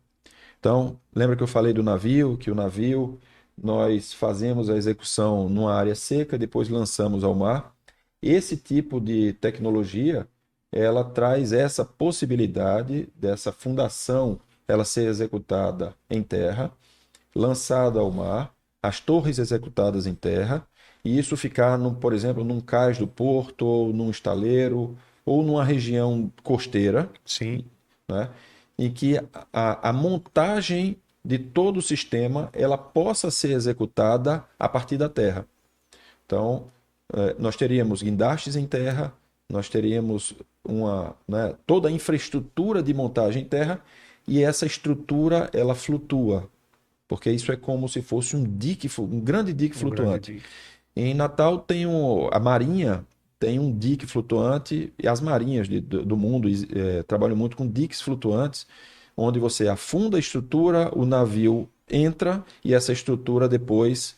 Então, lembra que eu falei do navio, que o navio nós fazemos a execução numa área seca, depois lançamos ao mar. Esse tipo de tecnologia, ela traz essa possibilidade dessa fundação ela ser executada em terra, lançada ao mar, as torres executadas em terra, e isso ficar, por exemplo, num cais do porto, ou num estaleiro, ou numa região costeira, Sim. né? Em que a montagem de todo o sistema ela possa ser executada a partir da terra. Então, nós teríamos guindastes em terra, nós teríamos toda a infraestrutura de montagem em terra, e essa estrutura ela flutua, porque isso é como se fosse um grande dique flutuante. Em Natal tem a Marinha tem um dique flutuante, e as marinhas do mundo trabalham muito com diques flutuantes, onde você afunda a estrutura, o navio entra e essa estrutura depois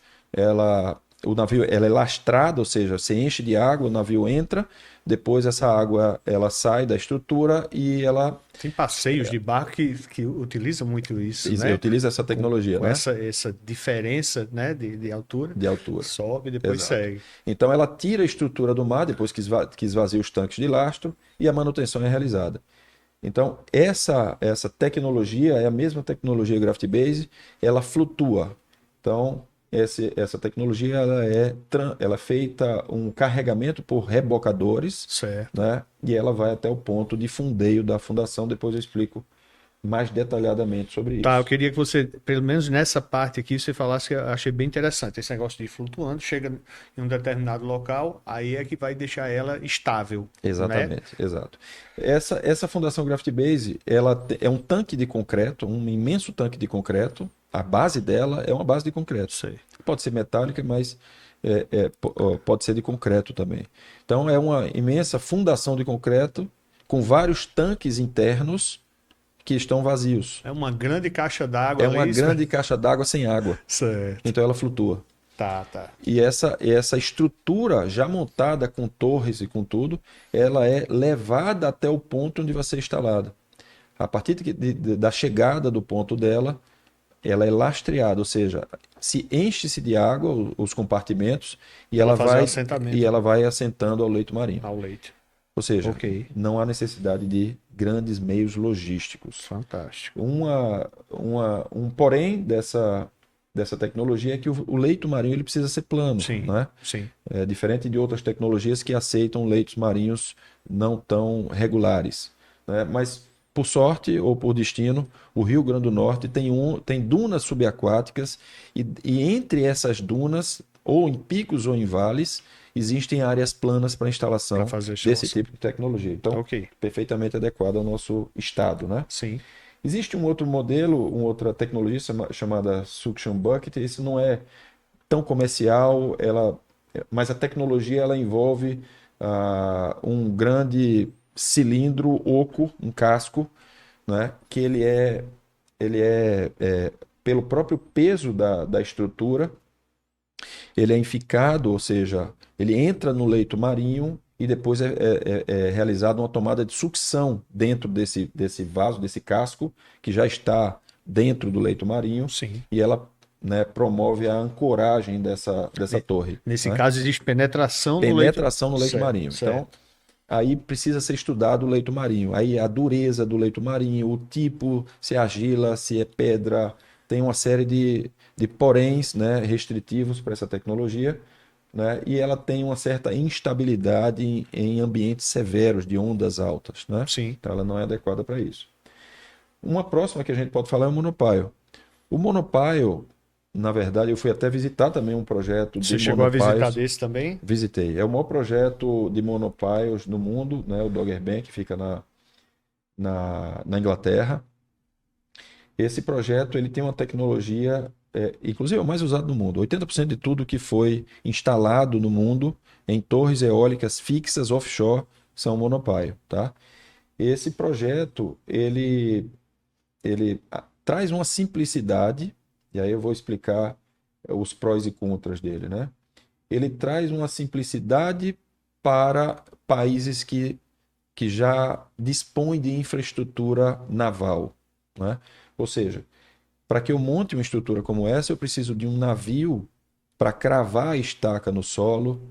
o navio ela é lastrada, ou seja, você enche de água, o navio entra, depois essa água ela sai da estrutura e ela... Tem passeios de barco que utilizam muito isso, né? Utiliza essa tecnologia, com né? essa diferença, né, de altura. De altura. Sobe e depois Exato. segue. Então ela tira a estrutura do mar, depois que esvazia os tanques de lastro, e a manutenção é realizada. Então, essa tecnologia é a mesma tecnologia Graphite Base, ela flutua. Então, essa tecnologia ela é feita um carregamento por rebocadores, certo, né? E ela vai até o ponto de fundeio da fundação. Depois eu explico mais detalhadamente sobre isso. Tá, eu queria que você, pelo menos nessa parte aqui, você falasse que eu achei bem interessante. Esse negócio de flutuando, chega em um determinado local, aí é que vai deixar ela estável. Exatamente, né? exato. Essa fundação Graphite Base, ela é um tanque de concreto, um imenso tanque de concreto. A base dela é uma base de concreto. Sei. Pode ser metálica, mas pode ser de concreto também. Então é uma imensa fundação de concreto com vários tanques internos que estão vazios. É uma grande caixa d'água. É uma grande caixa d'água sem água. Certo. Então ela flutua. Tá. E essa estrutura já montada com torres e com tudo, ela é levada até o ponto onde vai ser instalada. A partir da chegada do ponto dela, ela é lastreada, ou seja, se enche-se de água os compartimentos e ela vai assentando ao leito marinho. Ao leito. Ou seja, não há necessidade de grandes meios logísticos. Fantástico. Um porém dessa tecnologia é que o leito marinho ele precisa ser plano. Sim, né? sim. É diferente de outras tecnologias que aceitam leitos marinhos não tão regulares. Né? Mas, por sorte ou por destino, o Rio Grande do Norte tem dunas subaquáticas e entre essas dunas, ou em picos ou em vales, existem áreas planas para instalação desse tipo de tecnologia. Então, perfeitamente adequado ao nosso estado. Né? Sim. Existe um outro modelo, uma outra tecnologia chamada Suction Bucket. Esse não é tão comercial, mas a tecnologia ela envolve um grande cilindro oco, um casco, né, que ele é pelo próprio peso da estrutura, ele é enficado, ou seja, ele entra no leito marinho e depois é realizada uma tomada de sucção dentro desse vaso, desse casco, que já está dentro do leito marinho. Sim. E ela promove a ancoragem dessa torre. Nesse caso, existe penetração no leito marinho. Certo. Então, aí precisa ser estudado o leito marinho. Aí a dureza do leito marinho, o tipo, se é argila, se é pedra, tem uma série de poréns, né, restritivos para essa tecnologia. Né? E ela tem uma certa instabilidade em ambientes severos, de ondas altas. Né? Sim. Então ela não é adequada para isso. Uma próxima que a gente pode falar é o monopile. O monopile, na verdade, eu fui até visitar também um projeto de monopiles. Você chegou a visitar desse também? Visitei. É o maior projeto de monopiles do mundo, né? O Dogger Bank, que fica na Inglaterra. Esse projeto ele tem uma tecnologia... inclusive é o mais usado no mundo. 80% de tudo que foi instalado no mundo em torres eólicas fixas offshore são monopile. Tá? esse projeto, ele traz uma simplicidade, e aí eu vou explicar os prós e contras dele, né? Ele traz uma simplicidade para países que já dispõem de infraestrutura naval, né? Ou seja, para que eu monte uma estrutura como essa, eu preciso de um navio para cravar a estaca no solo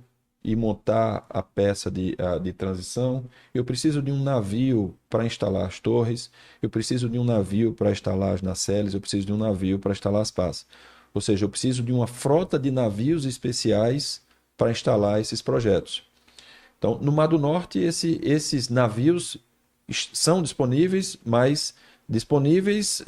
e montar a peça de transição. Eu preciso de um navio para instalar as torres. Eu preciso de um navio para instalar as nacelles. Eu preciso de um navio para instalar as pás. Ou seja, eu preciso de uma frota de navios especiais para instalar esses projetos. Então, no Mar do Norte, esses navios são disponíveis, mas disponíveis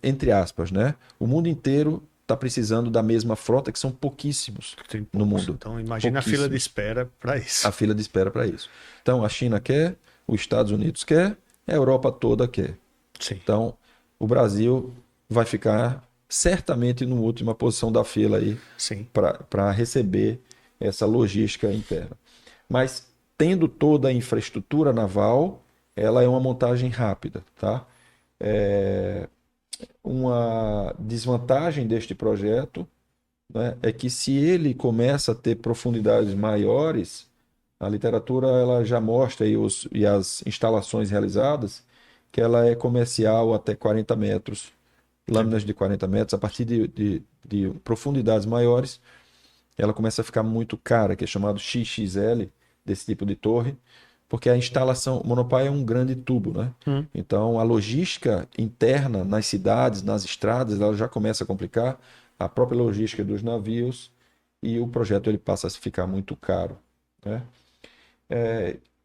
entre aspas, né? O mundo inteiro está precisando da mesma frota, que são pouquíssimos Tem no poucos. mundo. Então, imagina a fila de espera para isso. A fila de espera para isso. Então, a China quer, os Estados Unidos quer, a Europa toda quer. Sim. Então, o Brasil vai ficar certamente na última posição da fila aí para receber essa logística interna. Mas, tendo toda a infraestrutura naval, ela é uma montagem rápida, tá? Uma desvantagem deste projeto, né, é que se ele começa a ter profundidades maiores, a literatura ela já mostra e as instalações realizadas que ela é comercial até 40 metros, lâminas de 40 metros. A partir de profundidades maiores, ela começa a ficar muito cara, que é chamado XXL, desse tipo de torre, porque a instalação, o monopólio é um grande tubo, né? Então, a logística interna nas cidades, nas estradas, ela já começa a complicar, a própria logística dos navios, e o projeto ele passa a ficar muito caro, né?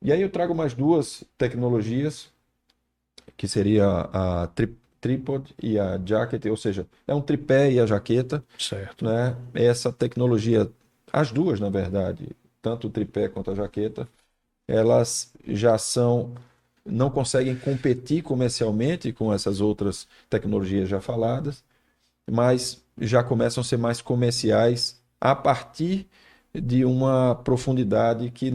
E aí eu trago mais duas tecnologias, que seria a tripod e a jacket, ou seja, é um tripé e a jaqueta, Certo. né? Essa tecnologia, as duas, na verdade, tanto o tripé quanto a jaqueta, elas já não conseguem competir comercialmente com essas outras tecnologias já faladas, mas já começam a ser mais comerciais a partir de uma profundidade que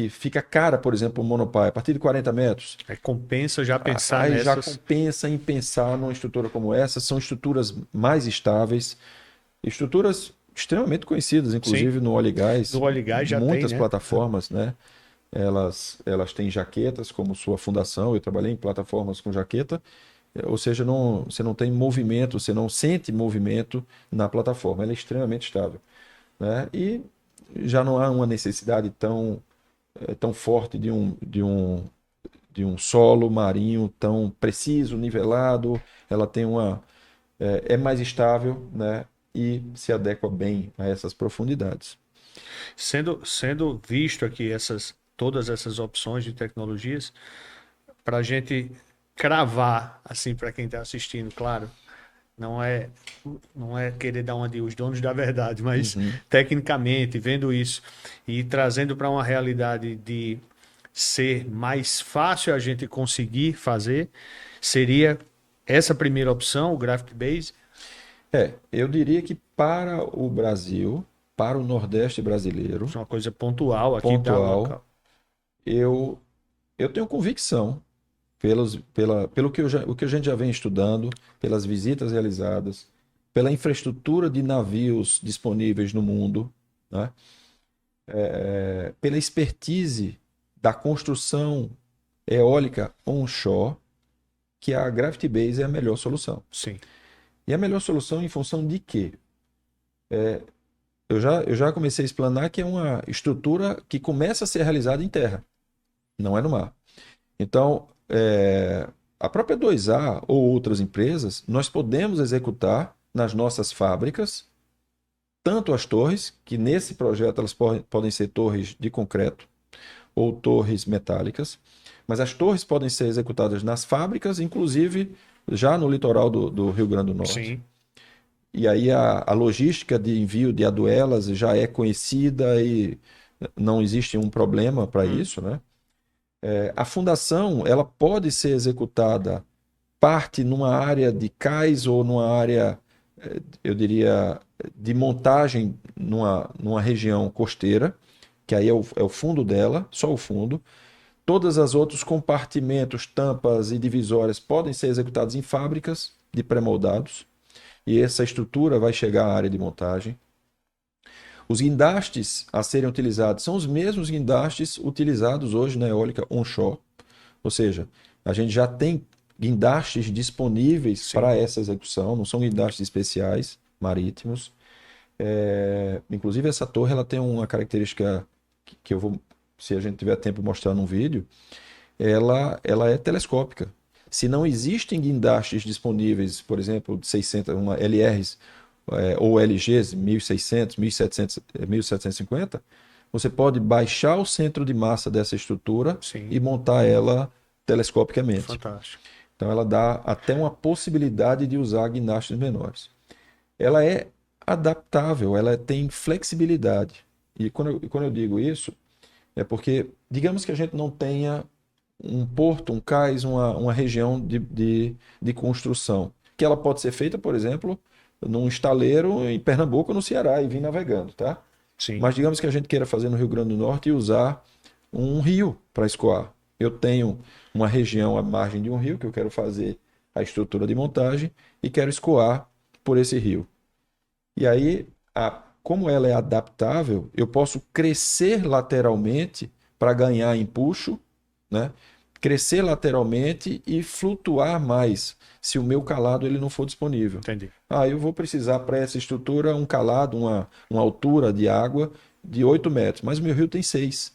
fica cara, por exemplo, o monopólio, a partir de 40 metros. Compensa já pensar Aí já nessas. compensa em pensar numa estrutura como essa. São estruturas mais estáveis, estruturas extremamente conhecidas, inclusive no óleo e gás. No óleo e gás já tem, Muitas né? plataformas, né? Elas têm jaquetas como sua fundação. Eu trabalhei em plataformas com jaqueta, ou seja, você não tem movimento, você não sente movimento na plataforma. Ela é extremamente estável, né? E já não há uma necessidade tão forte de um solo marinho tão preciso, nivelado. Ela tem é mais estável, né? E se adequa bem a essas profundidades. Sendo visto aqui todas essas opções de tecnologias, para a gente cravar, assim, para quem está assistindo, claro, não é, não é querer dar uma de os donos da verdade, mas tecnicamente, vendo isso e trazendo para uma realidade de ser mais fácil a gente conseguir fazer, seria essa primeira opção, o Graphic Base. Eu diria que para o Brasil, para o Nordeste brasileiro, Isso é uma coisa pontual aqui da pontual, local. eu tenho convicção, pelo o que a gente já vem estudando, pelas visitas realizadas, pela infraestrutura de navios disponíveis no mundo, né? Pela expertise da construção eólica onshore, que a Gravity Base é a melhor solução. Sim. E a melhor solução em função de quê? Eu já comecei a explanar que é uma estrutura que começa a ser realizada em terra, não é no mar. Então, a própria 2A ou outras empresas, nós podemos executar nas nossas fábricas tanto as torres, que nesse projeto elas podem ser torres de concreto ou torres metálicas, mas as torres podem ser executadas nas fábricas, inclusive já no litoral do Rio Grande do Norte. Sim. E aí a logística de envio de aduelas já é conhecida e não existe um problema para isso, né? A fundação ela pode ser executada parte numa área de cais ou numa área, eu diria, de montagem numa região costeira, que aí é o fundo dela, só o fundo. Todas as outros compartimentos, tampas e divisórias podem ser executados em fábricas de pré-moldados e essa estrutura vai chegar à área de montagem. Os guindastes a serem utilizados são os mesmos guindastes utilizados hoje na eólica onshore, ou seja, a gente já tem guindastes disponíveis para essa execução, não são guindastes especiais marítimos. Inclusive essa torre ela tem uma característica que eu vou, se a gente tiver tempo, mostrar num vídeo. Ela é telescópica. Se não existem guindastes disponíveis, por exemplo, de 600, uma LRs ou LGs 1600, 1700, 1750, você pode baixar o centro de massa dessa estrutura e montar ela telescopicamente. Fantástico. Então ela dá até uma possibilidade de usar guindastes menores. Ela é adaptável, ela tem flexibilidade. E quando eu digo isso, é porque, digamos que a gente não tenha um porto, um cais, uma região de construção, que ela pode ser feita, por exemplo, num estaleiro em Pernambuco ou no Ceará e vir navegando, tá? Sim. Mas digamos que a gente queira fazer no Rio Grande do Norte e usar um rio para escoar. Eu tenho uma região à margem de um rio que eu quero fazer a estrutura de montagem e quero escoar por esse rio. E aí, como ela é adaptável, eu posso crescer lateralmente para ganhar empuxo, né? Crescer lateralmente e flutuar mais se o meu calado ele não for disponível. Entendi. Eu vou precisar para essa estrutura um calado, uma altura de água de 8 metros, mas o meu rio tem 6.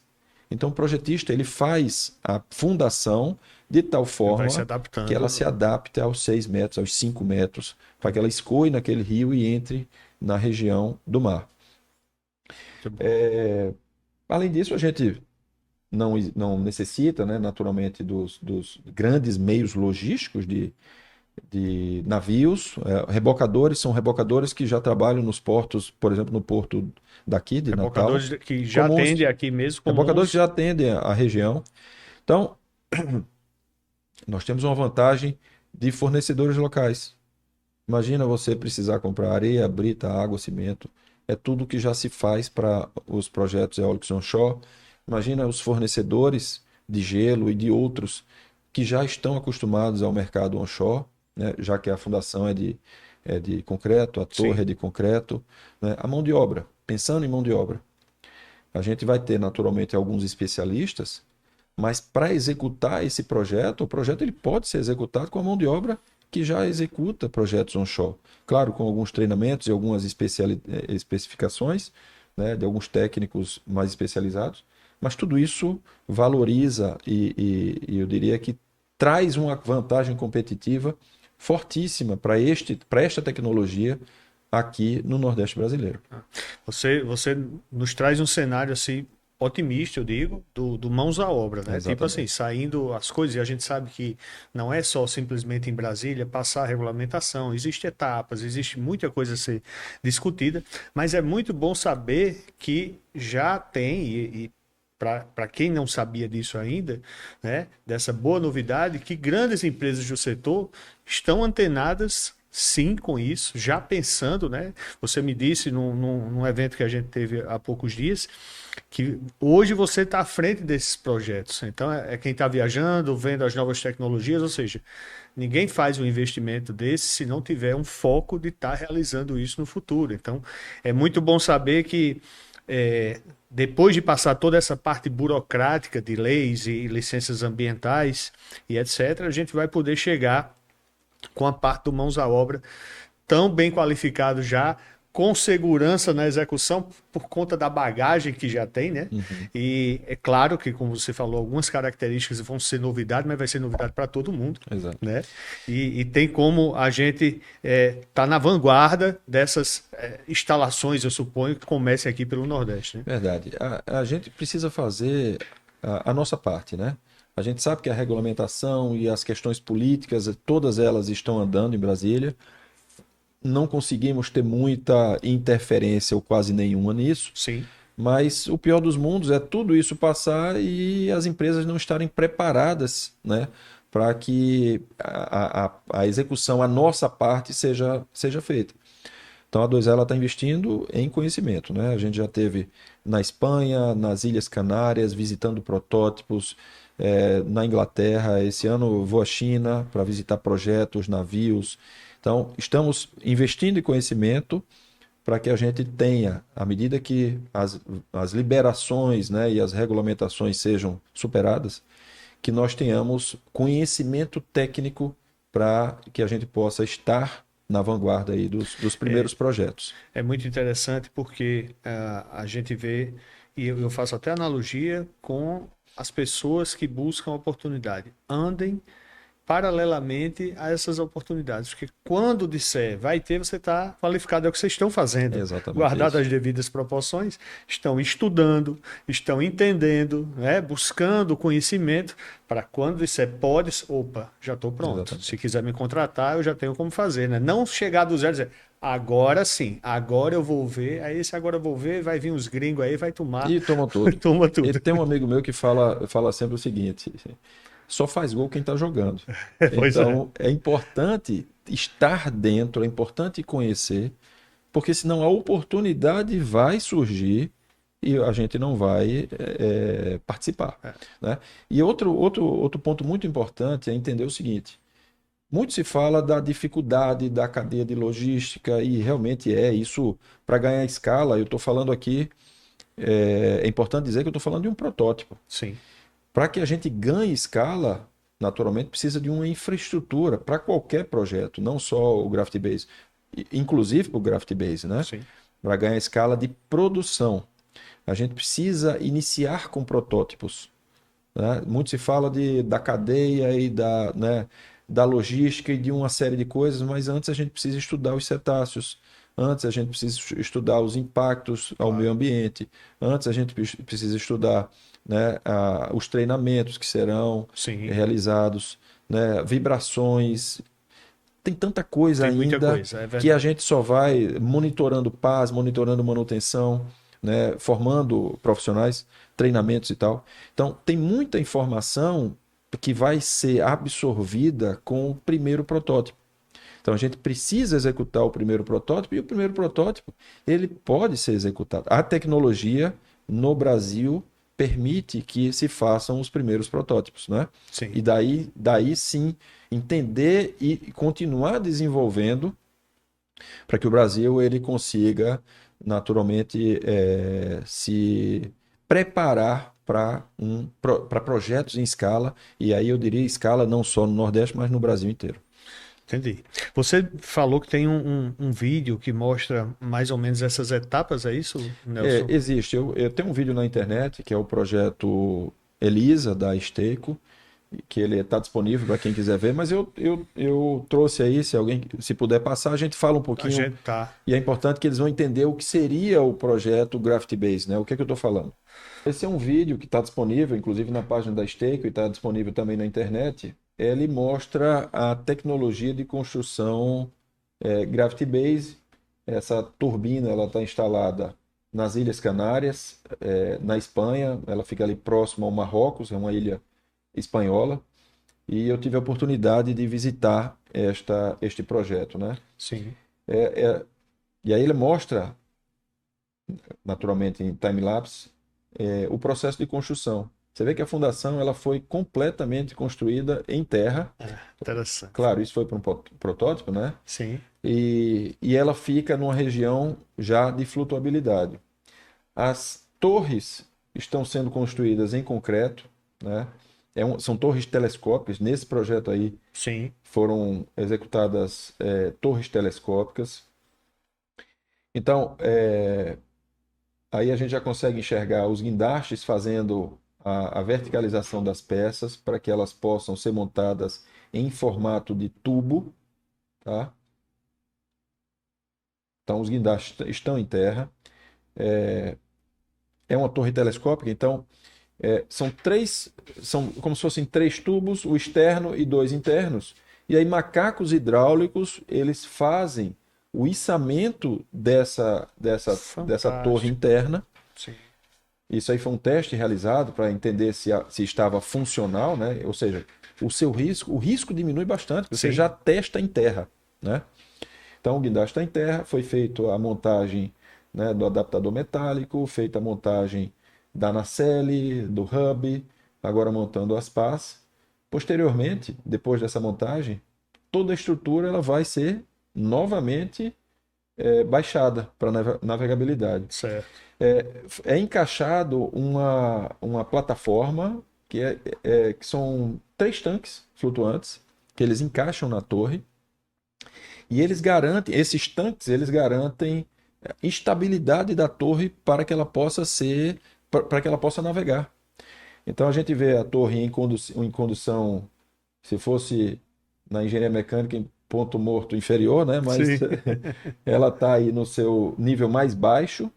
Então o projetista ele faz a fundação de tal forma que ela se adapte aos 6 metros, aos 5 metros, para que ela escoe naquele rio e entre na região do mar. Além disso, a gente não necessita, né, naturalmente, dos grandes meios logísticos de navios. Rebocadores são rebocadores que já trabalham nos portos, por exemplo, no porto daqui de Natal. Rebocadores que já atendem aqui mesmo. Rebocadores que já atendem a região. Então, nós temos uma vantagem de fornecedores locais. Imagina você precisar comprar areia, brita, água, cimento. É tudo que já se faz para os projetos eólicos onshore. Imagina os fornecedores de gelo e de outros que já estão acostumados ao mercado onshore, né? Já que a fundação é de concreto, a torre é de concreto, né? A mão de obra, pensando em mão de obra. A gente vai ter naturalmente alguns especialistas, mas para executar esse projeto, o projeto ele pode ser executado com a mão de obra que já executa projetos onshore. Claro, com alguns treinamentos e algumas especificações, né, de alguns técnicos mais especializados, mas tudo isso valoriza e eu diria que traz uma vantagem competitiva fortíssima para esta tecnologia aqui no Nordeste brasileiro. Você nos traz um cenário assim otimista, eu digo, do mãos à obra, né? Exatamente. Tipo assim, saindo as coisas, e a gente sabe que não é só simplesmente em Brasília passar a regulamentação, existem etapas, existe muita coisa a ser discutida, mas é muito bom saber que já tem, e para quem não sabia disso ainda, né, dessa boa novidade, que grandes empresas do setor estão antenadas sim com isso, já pensando, né? Você me disse num evento que a gente teve há poucos dias, que hoje você está à frente desses projetos. Então, é quem está viajando, vendo as novas tecnologias, ou seja, ninguém faz um investimento desse se não tiver um foco de estar realizando isso no futuro. Então, é muito bom saber que depois de passar toda essa parte burocrática de leis e licenças ambientais e etc., a gente vai poder chegar com a parte do mãos à obra tão bem qualificado já, com segurança na execução por conta da bagagem que já tem, né? Uhum. E é claro que, como você falou, algumas características vão ser novidade, mas vai ser novidade para todo mundo. Exato. Né? E tem como a gente tá na vanguarda dessas instalações, eu suponho, que comecem aqui pelo Nordeste. Né? Verdade. A gente precisa fazer a nossa parte, né? A gente sabe que a regulamentação e as questões políticas, todas elas estão andando em Brasília. Não conseguimos ter muita interferência ou quase nenhuma nisso. Sim. Mas o pior dos mundos é tudo isso passar e as empresas não estarem preparadas, né, para que a execução, a nossa parte, seja feita. Então a 2R está investindo em conhecimento, né? A gente já teve na Espanha, nas Ilhas Canárias, visitando protótipos, na Inglaterra. Esse ano eu vou à China para visitar projetos, navios. Então, estamos investindo em conhecimento para que a gente tenha, à medida que as liberações, né, e as regulamentações sejam superadas, que nós tenhamos conhecimento técnico para que a gente possa estar na vanguarda aí dos primeiros projetos. É muito interessante porque a gente vê, e eu faço até analogia com as pessoas que buscam oportunidade. Andem paralelamente a essas oportunidades. Porque quando disser vai ter, você está qualificado, é o que vocês estão fazendo. É exatamente Guardado isso. as devidas proporções, estão estudando, estão entendendo, né? Buscando conhecimento, para quando disser pode, opa, já estou pronto. Exatamente. Se quiser me contratar, eu já tenho como fazer. Né? Não chegar do zero e dizer, agora sim, agora eu vou ver, aí esse agora eu vou ver, vai vir uns gringos aí, vai tomar. E toma tudo. Toma tudo. E tem um amigo meu que fala sempre o seguinte: só faz gol quem está jogando. Pois Então, é importante estar dentro, é importante conhecer, porque senão a oportunidade vai surgir e a gente não vai participar. Né? E outro ponto muito importante é entender o seguinte: muito se fala da dificuldade da cadeia de logística, e realmente é isso. Para ganhar escala, eu estou falando aqui, é importante dizer que eu estou falando de um protótipo. Sim. Para que a gente ganhe escala, naturalmente precisa de uma infraestrutura para qualquer projeto, não só o Graphite Base, inclusive para o Graphite Base, né? Sim. Para ganhar escala de produção, a gente precisa iniciar com protótipos. Né? Muito se fala da cadeia e da logística e de uma série de coisas, mas antes a gente precisa estudar os cetáceos, antes a gente precisa estudar os impactos ao meio ambiente, antes a gente precisa estudar, né, os treinamentos que serão realizados, né, vibrações. Tem tanta coisa Tem muita ainda coisa, é verdade. que a gente só vai monitorando paz, monitorando manutenção, né, formando profissionais, treinamentos e tal. Então, tem muita informação que vai ser absorvida com o primeiro protótipo. Então, a gente precisa executar o primeiro protótipo, e o primeiro protótipo ele pode ser executado. A tecnologia no Brasil permite que se façam os primeiros protótipos, né? Sim. E daí sim entender e continuar desenvolvendo para que o Brasil ele consiga naturalmente se preparar para projetos em escala, e aí eu diria escala não só no Nordeste, mas no Brasil inteiro. Entendi. Você falou que tem um vídeo que mostra mais ou menos essas etapas, é isso, Nelson? Existe. Eu tenho um vídeo na internet que é o projeto Elisa, da Steico, que ele está disponível para quem quiser ver, mas eu trouxe aí, se puder passar, a gente fala um pouquinho. A gente tá. E é importante que eles vão entender o que seria o projeto Graphite Base, né? O que é que eu estou falando? Esse é um vídeo que está disponível, inclusive na página da Steico, e está disponível também na internet. Ele mostra a tecnologia de construção Graphite Base. Essa turbina ela está instalada nas Ilhas Canárias, na Espanha. Ela fica ali próximo ao Marrocos, é uma ilha espanhola, e eu tive a oportunidade de visitar este projeto, né? Sim. E aí ele mostra, naturalmente em time-lapse, o processo de construção. Você vê que a fundação ela foi completamente construída em terra. Interessante. Claro, isso foi para um protótipo, né? Sim. E ela fica numa região já de flutuabilidade. As torres estão sendo construídas em concreto, né? São torres telescópicas. Nesse projeto aí, Sim. foram executadas torres telescópicas. Então, aí a gente já consegue enxergar os guindastes fazendo a verticalização das peças para que elas possam ser montadas em formato de tubo, tá? Então, os guindastes estão em terra. É uma torre telescópica, então são como se fossem 3 tubos, o externo e 2 internos. E aí macacos hidráulicos, eles fazem o içamento dessa torre interna. Sim. Isso aí foi um teste realizado para entender se estava funcional, né? Ou seja, o risco diminui bastante, você já testa em terra, né? Então o guindaste está em terra, foi feita a montagem, né, do adaptador metálico, feita a montagem da nacelle, do hub, agora montando as pás. Posteriormente, depois dessa montagem, toda a estrutura ela vai ser novamente baixada para navegabilidade. Certo. É encaixado uma plataforma que são 3 tanques flutuantes que eles encaixam na torre e esses tanques eles garantem estabilidade da torre para que ela possa para que ela possa navegar. Então a gente vê a torre em condução, se fosse na engenharia mecânica, em ponto morto inferior, né? Mas Sim. ela está aí no seu nível mais baixo,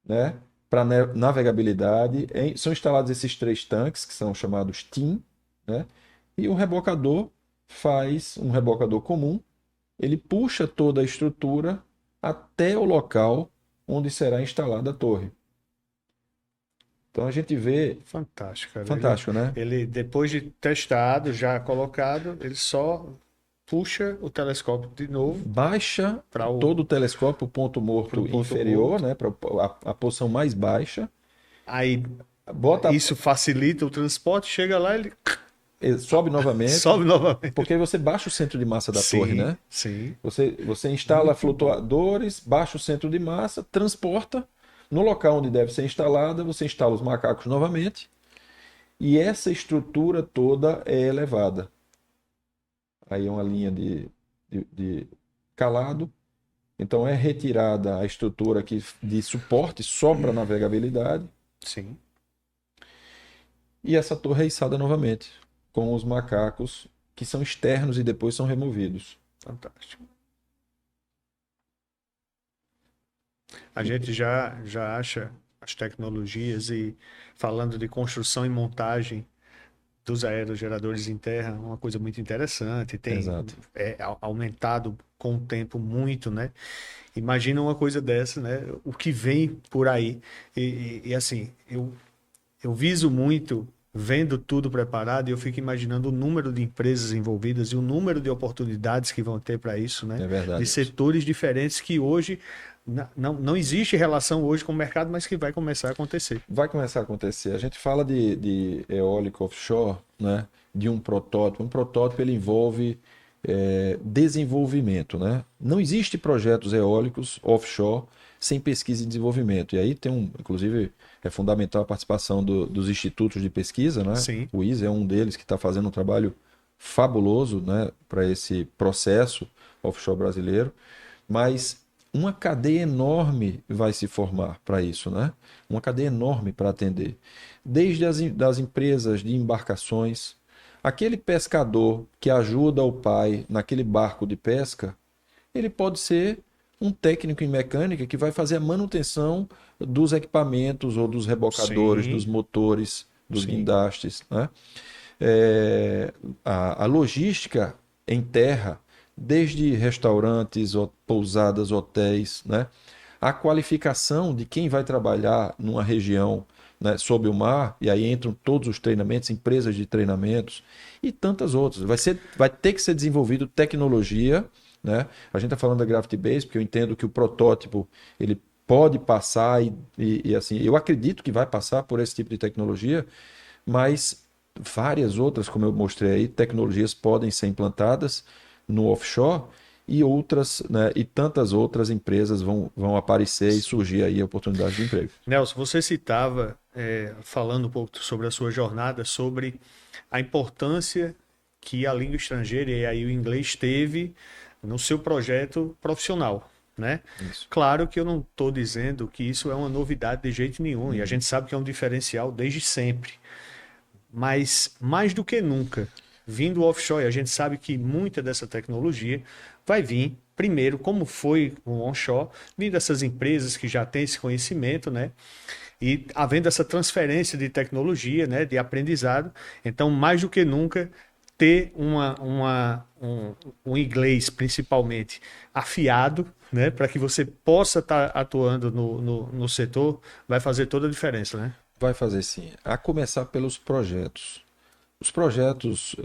né? Para navegabilidade. São instalados esses 3 tanques, que são chamados TIM, né? E o rebocador faz um rebocador comum, ele puxa toda a estrutura até o local onde será instalada a torre. Então a gente vê. Fantástico, cara. Fantástico, né? Ele, depois de testado, já colocado, ele só puxa o telescópio de novo Baixa para todo o telescópio, o ponto morto ponto inferior, morto. né? Para a posição mais baixa. Aí Bota, isso facilita o transporte, chega lá, ele sobe novamente, sobe novamente. porque você baixa o centro de massa da torre, Sim, né? sim. Você instala flutuadores, baixa o centro de massa, transporta. No local onde deve ser instalada, você instala os macacos novamente. E essa estrutura toda é elevada. Aí é uma linha de calado. Então é retirada a estrutura aqui de suporte só para navegabilidade. Sim. E essa torre é içada novamente, com os macacos que são externos e depois são removidos. Fantástico. A gente já acha as tecnologias e falando de construção e montagem dos aerogeradores em terra, uma coisa muito interessante. Tem Exato. aumentado com o tempo muito, né? Imagina uma coisa dessa, né? O que vem por aí. E assim, eu viso muito vendo tudo preparado e eu fico imaginando o número de empresas envolvidas e o número de oportunidades que vão ter para isso, né? É verdade De isso. setores diferentes que hoje não existe relação hoje com o mercado, mas que vai começar a acontecer. Vai começar a acontecer. A gente fala de eólica offshore, né? De um protótipo. Um protótipo ele envolve desenvolvimento, né? Não existe projetos eólicos offshore sem pesquisa e desenvolvimento. E aí inclusive, é fundamental a participação dos institutos de pesquisa, né? Sim, O ISA é um deles que está fazendo um trabalho fabuloso, né? Para esse processo offshore brasileiro. Mas uma cadeia enorme vai se formar para isso, né? Uma cadeia enorme para atender. Desde das empresas de embarcações, aquele pescador que ajuda o pai naquele barco de pesca, ele pode ser um técnico em mecânica que vai fazer a manutenção dos equipamentos ou dos rebocadores, dos sim, motores, dos sim, guindastes, né? A logística em terra, desde restaurantes, pousadas, hotéis, né? A qualificação de quem vai trabalhar numa região, né, sob o mar, e aí entram todos os treinamentos, empresas de treinamentos e tantas outras. Vai ter que ser desenvolvido tecnologia, né? A gente está falando da Gravity Base, porque eu entendo que o protótipo ele pode passar e assim, eu acredito que vai passar por esse tipo de tecnologia, mas várias outras, como eu mostrei aí, tecnologias podem ser implantadas no offshore e outras, né, e tantas outras empresas vão aparecer e surgir aí oportunidades de emprego. Nelson, você citava, falando um pouco sobre a sua jornada, sobre a importância que a língua estrangeira e aí o inglês teve no seu projeto profissional, né? Isso. Claro que eu não estou dizendo que isso é uma novidade de jeito nenhum, e a gente sabe que é um diferencial desde sempre. Mas mais do que nunca, vindo o offshore, a gente sabe que muita dessa tecnologia vai vir primeiro, como foi o onshore, vindo dessas empresas que já têm esse conhecimento, né? E havendo essa transferência de tecnologia, né, de aprendizado, então mais do que nunca ter um inglês principalmente afiado, né, para que você possa estar atuando no setor, vai fazer toda a diferença, né? Vai fazer sim. A começar pelos projetos. Os projetos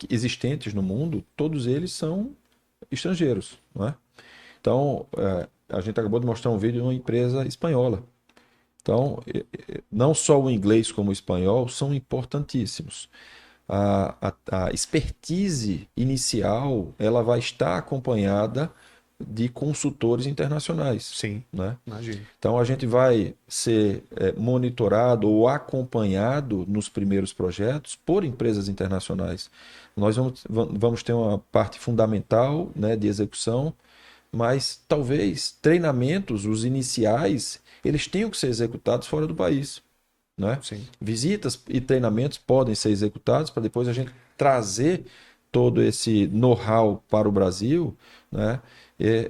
existentes no mundo, todos eles são estrangeiros, não é? Então, a gente acabou de mostrar um vídeo de uma empresa espanhola. Então, não só o inglês como o espanhol são importantíssimos. A expertise inicial, ela vai estar acompanhada de consultores internacionais, Sim, né? imagino. Então a gente vai ser monitorado ou acompanhado nos primeiros projetos por empresas internacionais. Nós vamos ter uma parte fundamental, né, de execução, mas talvez treinamentos, os iniciais, eles tenham que ser executados fora do país, né? Sim. Visitas e treinamentos podem ser executados para depois a gente trazer todo esse know-how para o Brasil, né?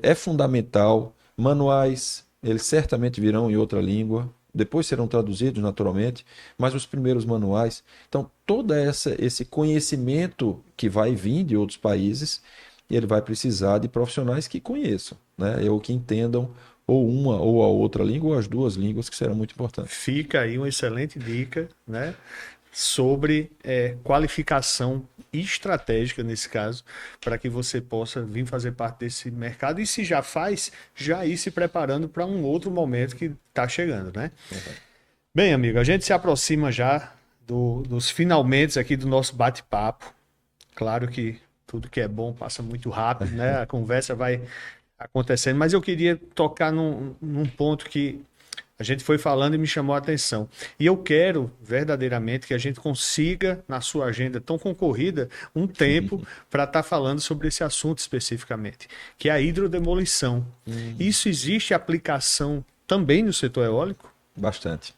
É fundamental. Manuais, eles certamente virão em outra língua, depois serão traduzidos naturalmente, mas os primeiros manuais. Então, todo esse conhecimento que vai vir de outros países, ele vai precisar de profissionais que conheçam, né? Ou que entendam ou uma ou a outra língua, ou as duas línguas, que serão muito importantes. Fica aí uma excelente dica, né, sobre qualificação estratégica, nesse caso, para que você possa vir fazer parte desse mercado e, se já faz, já ir se preparando para um outro momento que está chegando, né? Bem, amigo, a gente se aproxima já dos finalmente aqui do nosso bate-papo. Claro que tudo que é bom passa muito rápido, né? A conversa vai acontecendo, mas eu queria tocar num ponto que a gente foi falando e me chamou a atenção. E eu quero verdadeiramente que a gente consiga, na sua agenda tão concorrida, um tempo para estar falando sobre esse assunto especificamente, que é a hidrodemolição. Isso existe aplicação também no setor eólico? Bastante.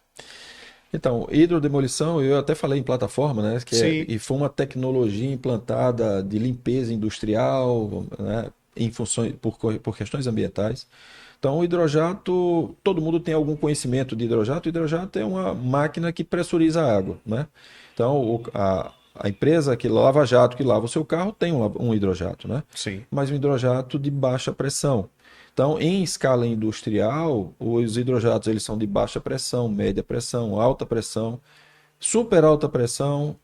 Então, hidrodemolição, eu até falei em plataforma, né? Sim. E foi uma tecnologia implantada de limpeza industrial, né? Em funções, por questões ambientais. Então, o hidrojato, todo mundo tem algum conhecimento de hidrojato. O hidrojato é uma máquina que pressuriza a água, né? Então, a empresa que lava jato, que lava o seu carro, tem um hidrojato, né? Sim. Mas um hidrojato de baixa pressão. Então, em escala industrial, os hidrojatos eles são de baixa pressão, média pressão, alta pressão, super alta pressão,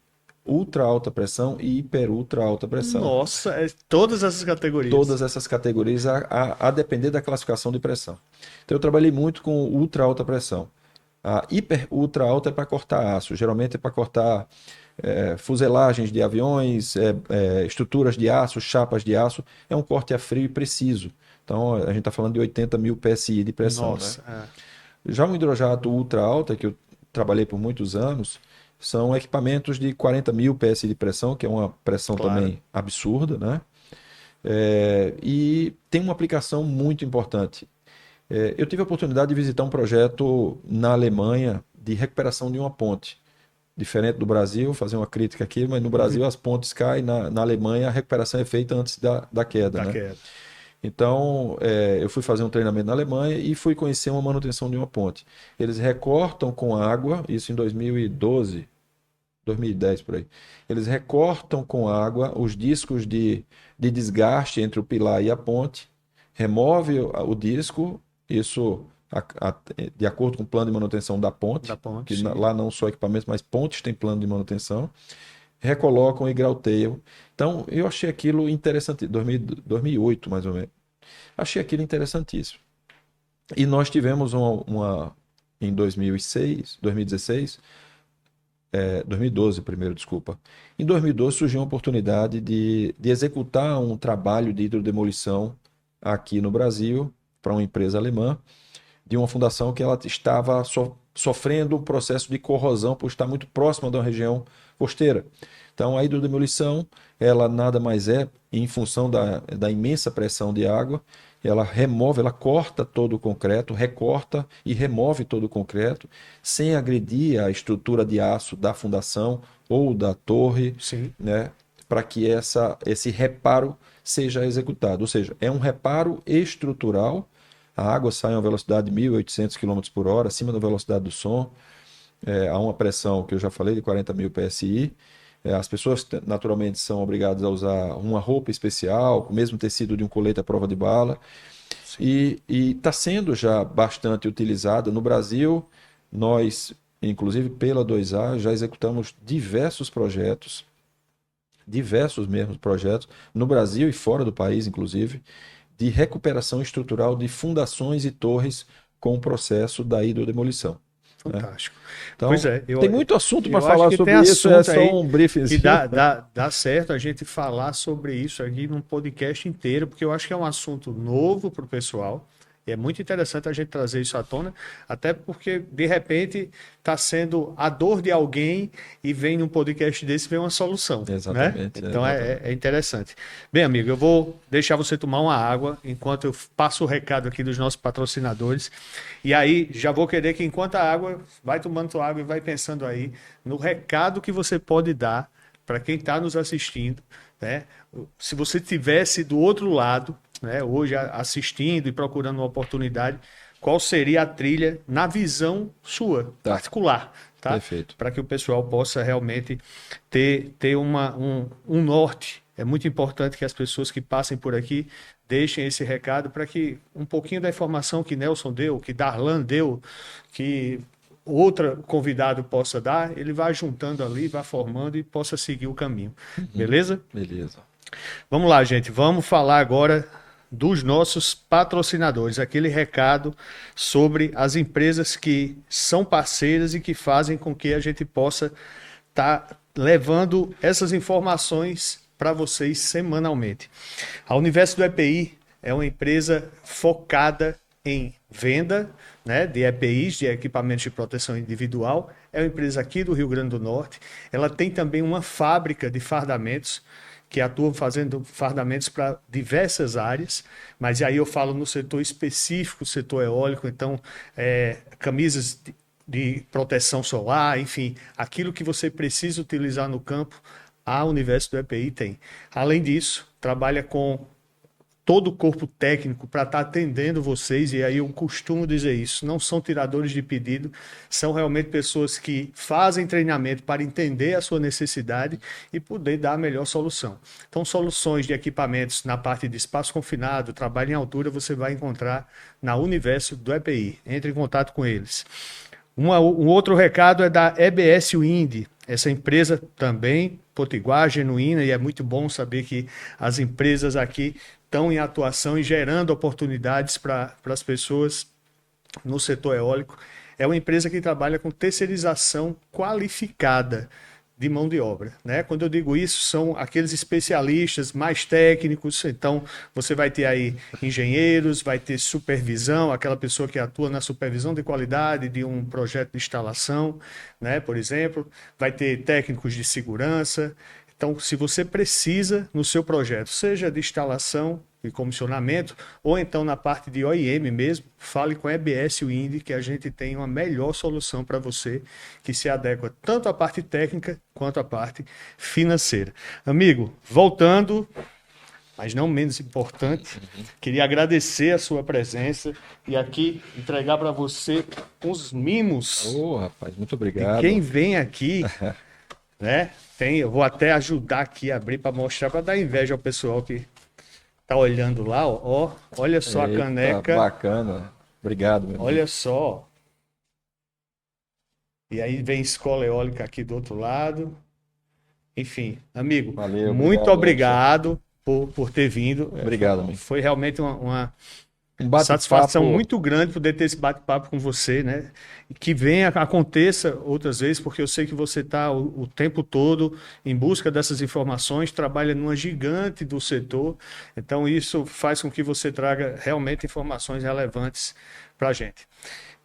ultra alta pressão e hiper ultra alta pressão. Nossa, todas essas categorias. Todas essas categorias a depender da classificação de pressão. Então, eu trabalhei muito com ultra alta pressão. A hiper ultra alta é para cortar aço, geralmente é para cortar fuselagens de aviões, estruturas de aço, chapas de aço. É um corte a frio e preciso. Então, a gente está falando de 80 mil PSI de pressão, né? Nossa, Já um hidrojato ultra alta, que eu trabalhei por muitos anos, são equipamentos de 40 mil PSI de pressão, que é uma pressão claro. também absurda, né? E tem uma aplicação muito importante. Eu tive a oportunidade de visitar um projeto na Alemanha de recuperação de uma ponte. Diferente do Brasil, fazer uma crítica aqui, mas no Brasil as pontes caem, na Alemanha a recuperação é feita antes da queda, Da né? queda. Então, eu fui fazer um treinamento na Alemanha e fui conhecer uma manutenção de uma ponte. Eles recortam com água, isso em 2012, 2010 por aí. Eles recortam com água os discos de desgaste entre o pilar e a ponte, remove o disco, isso de acordo com o plano de manutenção da ponte, Da ponte, que sim. lá não só equipamentos, mas pontes têm plano de manutenção, recolocam e grauteiam. Então, eu achei aquilo interessante, 2008 mais ou menos. Achei aquilo interessantíssimo. E nós tivemos em 2006, 2016, 2012 primeiro, desculpa. Em 2012 surgiu uma oportunidade de executar um trabalho de hidrodemolição aqui no Brasil para uma empresa alemã, de uma fundação que ela estava sofrendo um processo de corrosão por estar muito próxima da região costeira. Então, a hidrodemolição, ela nada mais é, em função da imensa pressão de água, ela remove, ela corta todo o concreto, recorta e remove todo o concreto, sem agredir a estrutura de aço da fundação ou da torre, Sim. né, para que esse reparo seja executado. Ou seja, é um reparo estrutural. A água sai a uma velocidade de 1.800 km por hora, acima da velocidade do som, a uma pressão que eu já falei de 40 mil PSI. As pessoas naturalmente são obrigadas a usar uma roupa especial, com o mesmo tecido de um colete à prova de bala. E está sendo já bastante utilizada. No Brasil, nós, inclusive pela 2A, já executamos diversos mesmos projetos, no Brasil e fora do país, inclusive, de recuperação estrutural de fundações e torres com o processo da hidrodemolição. fantástico. Então, Pois é, tem muito assunto para eu falar acho que sobre tem isso, é assunto só aí um que briefzinho. dá certo a gente falar sobre isso aqui num podcast inteiro, porque eu acho que é um assunto novo para o pessoal. E é muito interessante a gente trazer isso à tona, até porque, de repente, está sendo a dor de alguém e vem num podcast desse vem uma solução, né? Exatamente, Então exatamente. é interessante. Bem, amigo, eu vou deixar você tomar uma água enquanto eu passo o recado aqui dos nossos patrocinadores. E aí, já vou querer que enquanto a água, vai tomando tua água e vai pensando aí no recado que você pode dar para quem está nos assistindo, né? Se você tivesse do outro lado, né, hoje assistindo e procurando uma oportunidade, qual seria a trilha na visão sua, Tá, particular, tá? perfeito. Para que o pessoal possa realmente ter um norte. É muito importante que as pessoas que passem por aqui deixem esse recado para que um pouquinho da informação que Nelson deu, que Darlan deu, que outra convidado possa dar, ele vai juntando ali, vai formando e possa seguir o caminho. Beleza? Beleza. Vamos lá, gente. Vamos falar agora dos nossos patrocinadores. Aquele recado sobre as empresas que são parceiras e que fazem com que a gente possa estar levando essas informações para vocês semanalmente. A Universo do EPI é uma empresa focada em venda, né, de EPIs, de equipamentos de proteção individual. É uma empresa aqui do Rio Grande do Norte. Ela tem também uma fábrica de fardamentos que atuam fazendo fardamentos para diversas áreas, mas aí eu falo no setor específico, setor eólico, então camisas de proteção solar, enfim, aquilo que você precisa utilizar no campo, a Universo do EPI tem. Além disso, trabalha com todo o corpo técnico para estar atendendo vocês, e aí eu costumo dizer isso, não são tiradores de pedido, são realmente pessoas que fazem treinamento para entender a sua necessidade e poder dar a melhor solução. Então, soluções de equipamentos na parte de espaço confinado, trabalho em altura, você vai encontrar na Universo do EPI. Entre em contato com eles. Um outro recado é da EBS Wind, essa empresa também potiguar, genuína, e é muito bom saber que as empresas aqui estão em atuação e gerando oportunidades para as pessoas no setor eólico. É uma empresa que trabalha com terceirização qualificada de mão de obra, né? Quando eu digo isso, são aqueles especialistas mais técnicos, então você vai ter aí engenheiros, vai ter supervisão, aquela pessoa que atua na supervisão de qualidade de um projeto de instalação, né, por exemplo, vai ter técnicos de segurança. Então, se você precisa no seu projeto, seja de instalação e comissionamento, ou então na parte de OIM mesmo, fale com a EBS Wind, que a gente tem uma melhor solução para você, que se adequa tanto à parte técnica quanto à parte financeira. Amigo, voltando, mas não menos importante, queria agradecer a sua presença e aqui entregar para você uns mimos Ô, rapaz, muito de obrigado. quem vem aqui, né? Eu vou até ajudar aqui a abrir para mostrar, para dar inveja ao pessoal que tá olhando lá, ó. Olha só a Eita, caneca. bacana. Obrigado, meu amigo. Olha só. E aí vem escola eólica aqui do outro lado. Enfim, amigo, Valeu, muito obrigado, obrigado por ter vindo. Obrigado, amigo. Foi realmente uma Um bate-papo. satisfação muito grande poder ter esse bate-papo com você, né? E que venha, aconteça outras vezes, porque eu sei que você está o tempo todo em busca dessas informações, trabalha numa gigante do setor, então isso faz com que você traga realmente informações relevantes para a gente.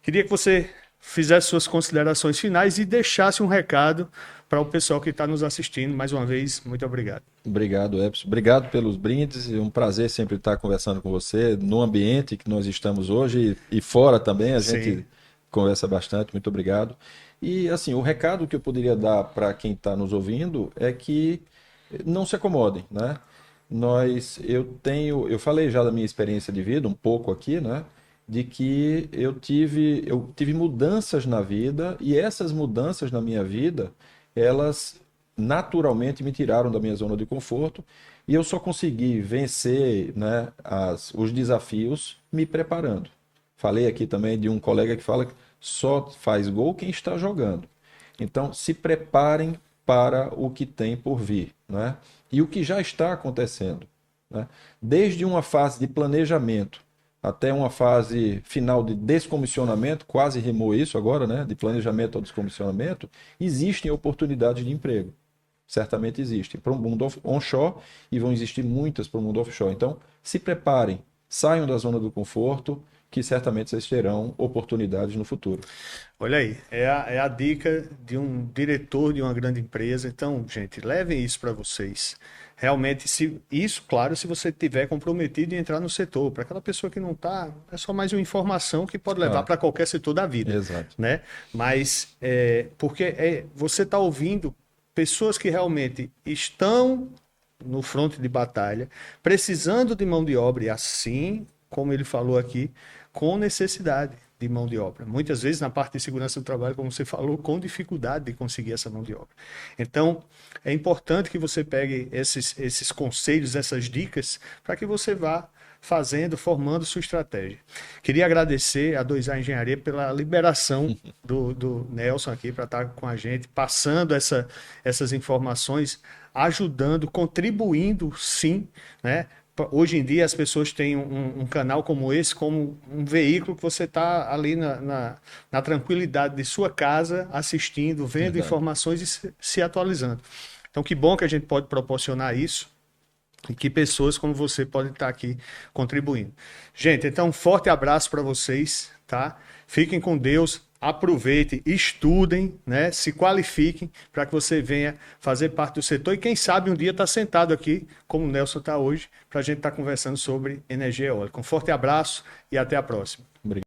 Queria que você fizesse suas considerações finais e deixasse um recado para o pessoal que está nos assistindo. Mais uma vez, muito obrigado. Obrigado, Epson. Obrigado pelos brindes. É um prazer sempre estar conversando com você no ambiente que nós estamos hoje e fora também. A gente conversa bastante. Muito obrigado. E assim, o recado que eu poderia dar para quem está nos ouvindo é que não se acomodem, né? Eu falei já da minha experiência de vida, um pouco aqui, né? De que eu tive mudanças na vida e essas mudanças na minha vida, elas naturalmente me tiraram da minha zona de conforto e eu só consegui vencer, né, os desafios me preparando. Falei aqui também de um colega que fala que só faz gol quem está jogando. Então, se preparem para o que tem por vir, né? E o que já está acontecendo, né? Desde uma fase de planejamento até uma fase final de descomissionamento, quase rimou isso agora, né? De planejamento ao descomissionamento, existem oportunidades de emprego. Certamente existem para o mundo onshore e vão existir muitas para o mundo offshore. Então, se preparem, saiam da zona do conforto, que certamente vocês terão oportunidades no futuro. Olha aí, é a dica de um diretor de uma grande empresa. Então, gente, levem isso para vocês. Realmente, isso, claro, se você estiver comprometido em entrar no setor. Para aquela pessoa que não está, é só mais uma informação que pode levar para qualquer setor da vida. Exato. Né? Mas, porque você está ouvindo pessoas que realmente estão no fronte de batalha, precisando de mão de obra, e assim, como ele falou aqui, com necessidade de mão de obra. Muitas vezes na parte de segurança do trabalho, como você falou, com dificuldade de conseguir essa mão de obra. Então, é importante que você pegue esses conselhos, essas dicas, para que você vá fazendo, formando sua estratégia. Queria agradecer a 2A Engenharia pela liberação do Nelson aqui para estar com a gente, passando essas informações, ajudando, contribuindo, sim, né? Hoje em dia as pessoas têm um canal como esse, como um veículo que você está ali na tranquilidade de sua casa, assistindo, vendo informações e se atualizando. Então, que bom que a gente pode proporcionar isso e que pessoas como você podem estar aqui contribuindo. Gente, então um forte abraço para vocês, tá? Fiquem com Deus, aproveitem, estudem, né? Se qualifiquem para que você venha fazer parte do setor e quem sabe um dia estar sentado aqui, como o Nelson está hoje, para a gente estar conversando sobre energia eólica. Um forte abraço e até a próxima. Obrigado.